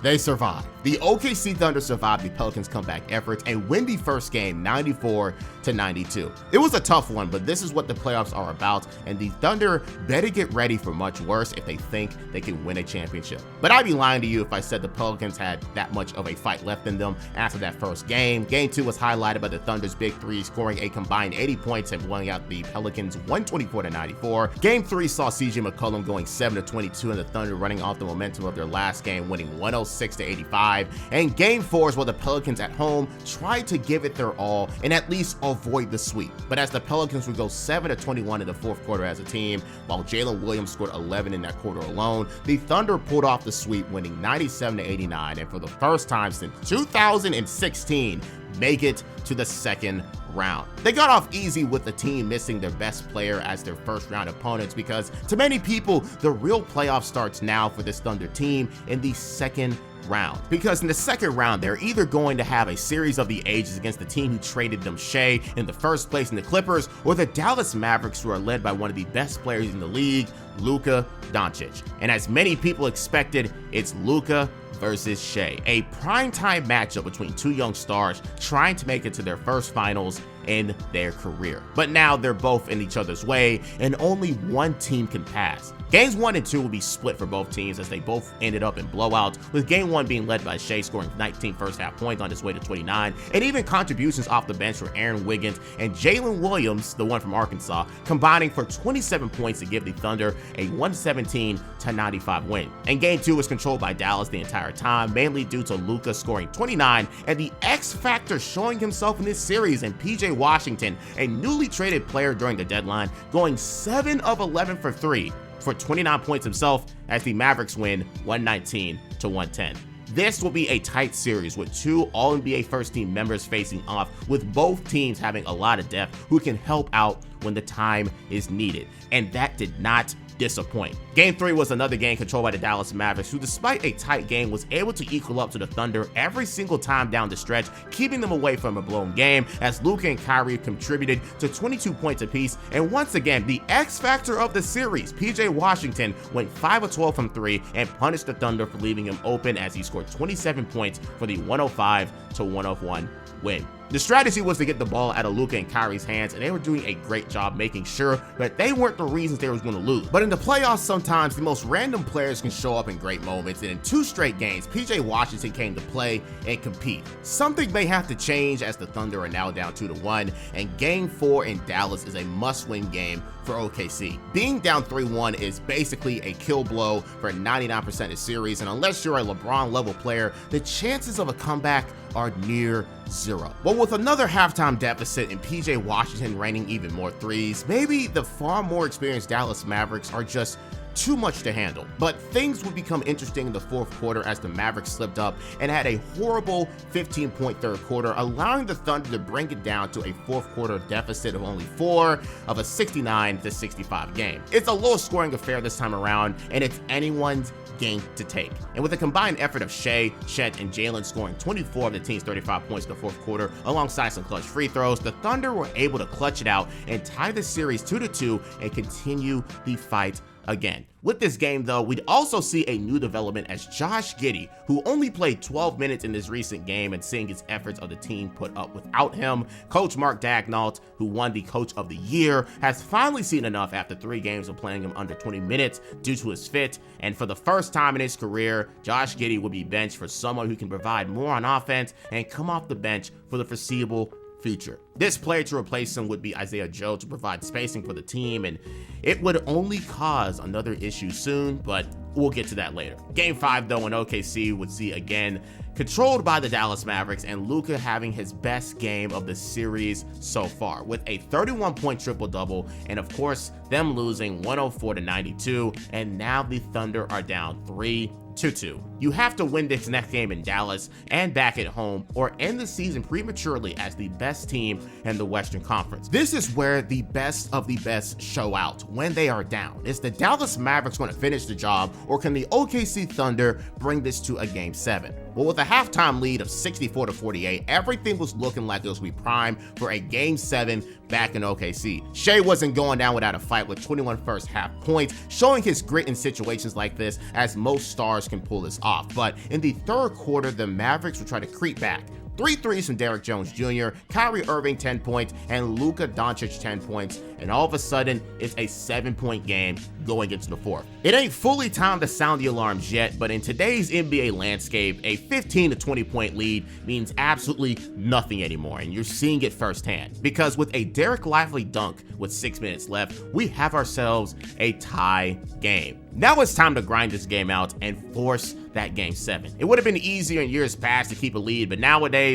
[SPEAKER 1] They survive. The The OKC Thunder survived the Pelicans' comeback efforts and win the first game 94-92. It was a tough one, but this is what the playoffs are about, and the Thunder better get ready for much worse if they think they can win a championship. But I'd be lying to you if I said the Pelicans had that much of a fight left in them after that first game. Game 2 was highlighted by the Thunder's big three, scoring a combined 80 points and blowing out the Pelicans 124-94. Game 3 saw CJ McCollum going 7-22 and the Thunder running off the momentum of their last game, winning 106-85. And Game 4 is where the Pelicans at home tried to give it their all and at least avoid the sweep. But as the Pelicans would go 7-21 in the fourth quarter as a team, while Jalen Williams scored 11 in that quarter alone, the Thunder pulled off the sweep, winning 97-89, and for the first time since 2016, make it to the second round. They got off easy with the team missing their best player as their first round opponents, because to many people, the real playoff starts now for this Thunder team in the second round. Because in the second round, they're either going to have a series of the ages against the team who traded them Shai in the first place in the Clippers, or the Dallas Mavericks, who are led by one of the best players in the league, Luka Doncic. And as many people expected, it's Luka versus Shai, a primetime matchup between two young stars trying to make it to their first finals in their career. But now they're both in each other's way, and only one team can pass. Games 1 and 2 will be split for both teams as they both ended up in blowouts, with Game 1 being led by Shai scoring 19 first half points on his way to 29, and even contributions off the bench for Aaron Wiggins and Jalen Williams, the one from Arkansas, combining for 27 points to give the Thunder a 117-95 win. And Game 2 was controlled by Dallas the entire time, mainly due to Luka scoring 29 and the X factor showing himself in this series in PJ Washington, a newly traded player during the deadline, going 7 of 11 for 3 for 29 points himself as the Mavericks win 119-110. This will be a tight series with two All-NBA first-team members facing off, with both teams having a lot of depth who can help out when the time is needed, and that did not disappoint. Game 3 was another game controlled by the Dallas Mavericks, who despite a tight game was able to equal up to the Thunder every single time down the stretch, keeping them away from a blown game as Luka and Kyrie contributed to 22 points apiece. And once again, the X factor of the series, PJ Washington, went 5 of 12 from 3 and punished the Thunder for leaving him open as he scored 27 points for the 105-101 win. The strategy was to get the ball out of Luka and Kyrie's hands, and they were doing a great job making sure that they weren't the reasons they were going to lose. But in the playoffs, sometimes the most random players can show up in great moments, and in 2 straight games, PJ Washington came to play and compete. Something may have to change as the Thunder are now down 2-1, and Game 4 in Dallas is a must-win game for OKC. Being down 3-1 is basically a kill blow for 99% of the series, and unless you're a LeBron-level player, the chances of a comeback are near zero. But with another halftime deficit and PJ Washington raining even more threes, maybe the far more experienced Dallas Mavericks are just too much to handle. But things would become interesting in the fourth quarter as the Mavericks slipped up and had a horrible 15-point third quarter, allowing the Thunder to bring it down to a fourth quarter deficit of only 4 of a 69-65 game. It's a low scoring affair this time around, and it's anyone's game to take. And with a combined effort of Shai, Chet, and Jalen scoring 24 of the team's 35 points in the fourth quarter, alongside some clutch free throws, the Thunder were able to clutch it out and tie the series 2-2 and continue the fight again. With this game, though, we'd also see a new development as Josh Giddey, who only played 12 minutes in this recent game, and seeing his efforts of the team put up without him. Coach Mark Daigneault, who won the Coach of the Year, has finally seen enough after 3 games of playing him under 20 minutes due to his fit, and for the first time in his career, Josh Giddey will be benched for someone who can provide more on offense and come off the bench for the foreseeable future. This player to replace him would be Isaiah Joe to provide spacing for the team, and it would only cause another issue soon, but we'll get to that later. Game 5, though, in OKC would see again controlled by the Dallas Mavericks, and Luka having his best game of the series so far with a 31-point triple-double, and of course them losing 104-92, and now the Thunder are down 3-2. You have to win this next game in Dallas and back at home, or end the season prematurely as the best team in the Western Conference. This is where the best of the best show out when they are down. Is the Dallas Mavericks going to finish the job, or can the OKC Thunder bring this to a Game 7? Well, with a halftime lead of 64-48, everything was looking like it was be primed for a Game 7 back in OKC. Shai wasn't going down without a fight with 21 first half points, showing his grit in situations like this, as most stars can pull this off. off. But in the third quarter, the Mavericks would try to creep back. 3 threes from Derrick Jones Jr., Kyrie Irving 10 points, and Luka Doncic 10 points, and all of a sudden, it's a 7-point game going into the fourth. It ain't fully time to sound the alarms yet, but in today's NBA landscape, a 15 to 20 point lead means absolutely nothing anymore, and you're seeing it firsthand. Because with a Derek Lively dunk with 6 minutes left, we have ourselves a tie game. Now it's time to grind this game out and force that game 7. It would have been easier in years past to keep a lead, but nowadays,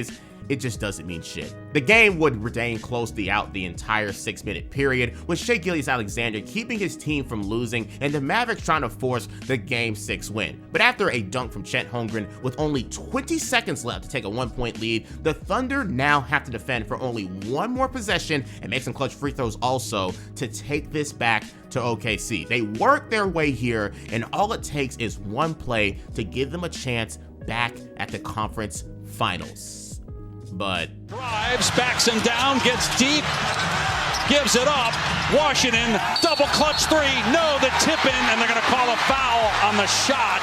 [SPEAKER 1] it just doesn't mean shit. The game would remain close throughout the entire 6-minute period, with Shai Gilgeous Alexander keeping his team from losing and the Mavericks trying to force the Game 6 win. But after a dunk from Chet Holmgren with only 20 seconds left to take a 1-point lead, the Thunder now have to defend for only one more possession and make some clutch free throws also to take this back to OKC. They work their way here, and all it takes is one play to give them a chance back at the conference finals. But
[SPEAKER 14] drives, backs him down, gets deep, gives it up. Washington, double clutch three. No, the tip in, and they're going to call a foul on the shot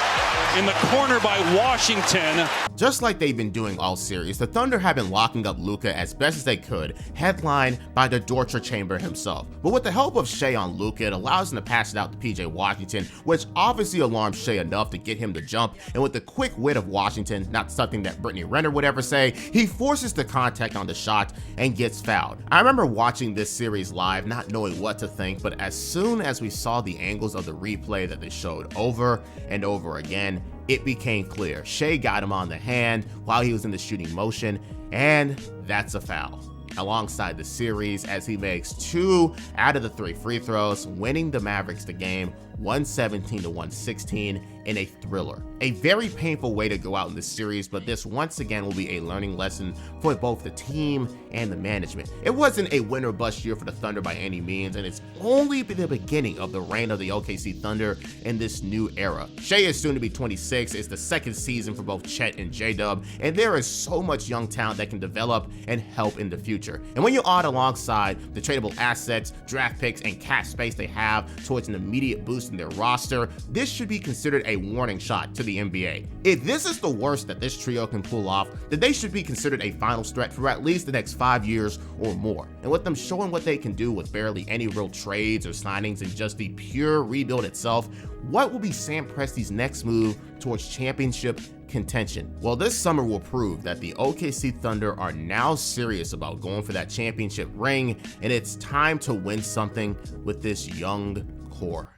[SPEAKER 14] in the corner by Washington.
[SPEAKER 1] Just like they've been doing all series, the Thunder have been locking up Luka as best as they could, headlined by the torture chamber himself. But with the help of Shai on Luka, it allows him to pass it out to PJ Washington, which obviously alarms Shai enough to get him to jump. And with the quick wit of Washington, not something that Brittany Renner would ever say, he forces the contact on the shot and gets fouled. I remember watching this series live, not knowing what to think, but as soon as we saw the angles of the replay that they showed over and over again, it became clear. Shai got him on the hand while he was in the shooting motion, and that's a foul. Alongside the series, as he makes 2 out of the 3 free throws, winning the Mavericks the game 117 to 116 in a thriller. A very painful way to go out in this series, but this once again will be a learning lesson for both the team and the management. It wasn't a win or bust year for the Thunder by any means, and it's only the beginning of the reign of the OKC Thunder in this new era. Shai is soon to be 26, it's the second season for both Chet and J-Dub, and there is so much young talent that can develop and help in the future. And when you add alongside the tradable assets, draft picks, and cap space they have towards an immediate boost in their roster, this should be considered a warning shot to the NBA. If this is the worst that this trio can pull off, then they should be considered a finals threat for at least the next 5 years or more. And with them showing what they can do with barely any real trades or signings and just the pure rebuild itself, what will be Sam Presti's next move towards championship contention? Well, this summer will prove that the OKC Thunder are now serious about going for that championship ring, and it's time to win something with this young core.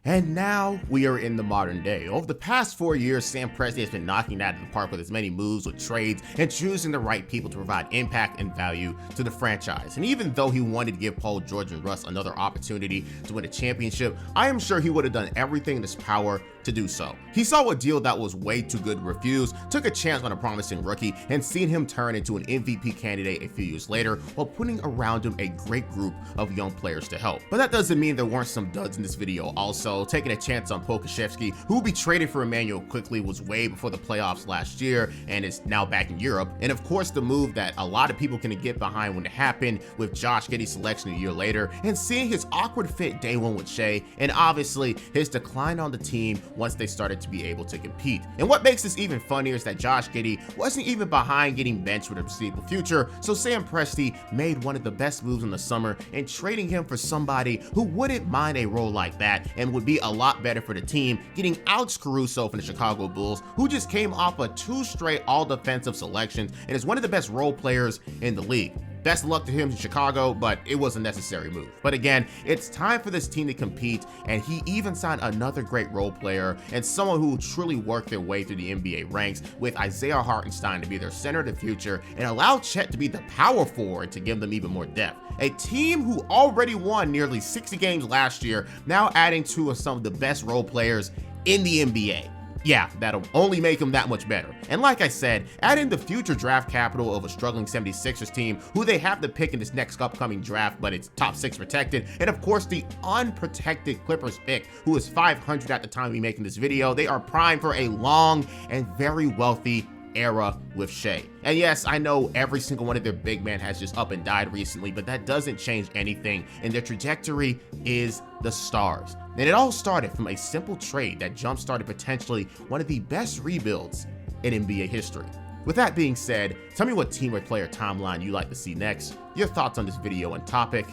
[SPEAKER 1] And now we are in the modern day. Over the past 4 years, Sam Presti has been knocking it out of the park with his many moves, with trades, and choosing the right people to provide impact and value to the franchise. And even though he wanted to give Paul George and Russ another opportunity to win a championship, I am sure he would have done everything in his power to do so. He saw a deal that was way too good to refuse, took a chance on a promising rookie, and seen him turn into an MVP candidate a few years later, while putting around him a great group of young players to help. But that doesn't mean there weren't some duds in this video also. Taking a chance on Pokashevsky, who will be traded for Emmanuel quickly, was way before the playoffs last year and is now back in Europe. And of course, the move that a lot of people can get behind when it happened with Josh Giddey's selection a year later, and seeing his awkward fit day one with Shai, and obviously his decline on the team once they started to be able to compete. And what makes this even funnier is that Josh Giddey wasn't even behind getting benched for the foreseeable future, so Sam Presti made one of the best moves in the summer in trading him for somebody who wouldn't mind a role like that and would be a lot better for the team, getting Alex Caruso from the Chicago Bulls, who just came off of 2 straight all-defensive selections and is one of the best role players in the league. Best of luck to him in Chicago, but it was a necessary move. But again, it's time for this team to compete, and he even signed another great role player and someone who will truly work their way through the NBA ranks, with Isaiah Hartenstein to be their center of the future and allow Chet to be the power forward to give them even more depth. A team who already won nearly 60 games last year, now adding to some of the best role players in the NBA. Yeah, that'll only make him that much better. And like I said, add in the future draft capital of a struggling 76ers team, who they have to pick in this next upcoming draft, but it's top 6 protected, and of course the unprotected Clippers pick, who is 500 at the time of me making this video. They are primed for a long and very wealthy era with Shai. And yes, I know every single one of their big men has just up and died recently, but that doesn't change anything, and their trajectory is the stars. And it all started from a simple trade that jump-started potentially one of the best rebuilds in NBA history. With that being said, tell me what team or player timeline you'd like to see next, your thoughts on this video and topic,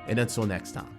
[SPEAKER 1] and until next time.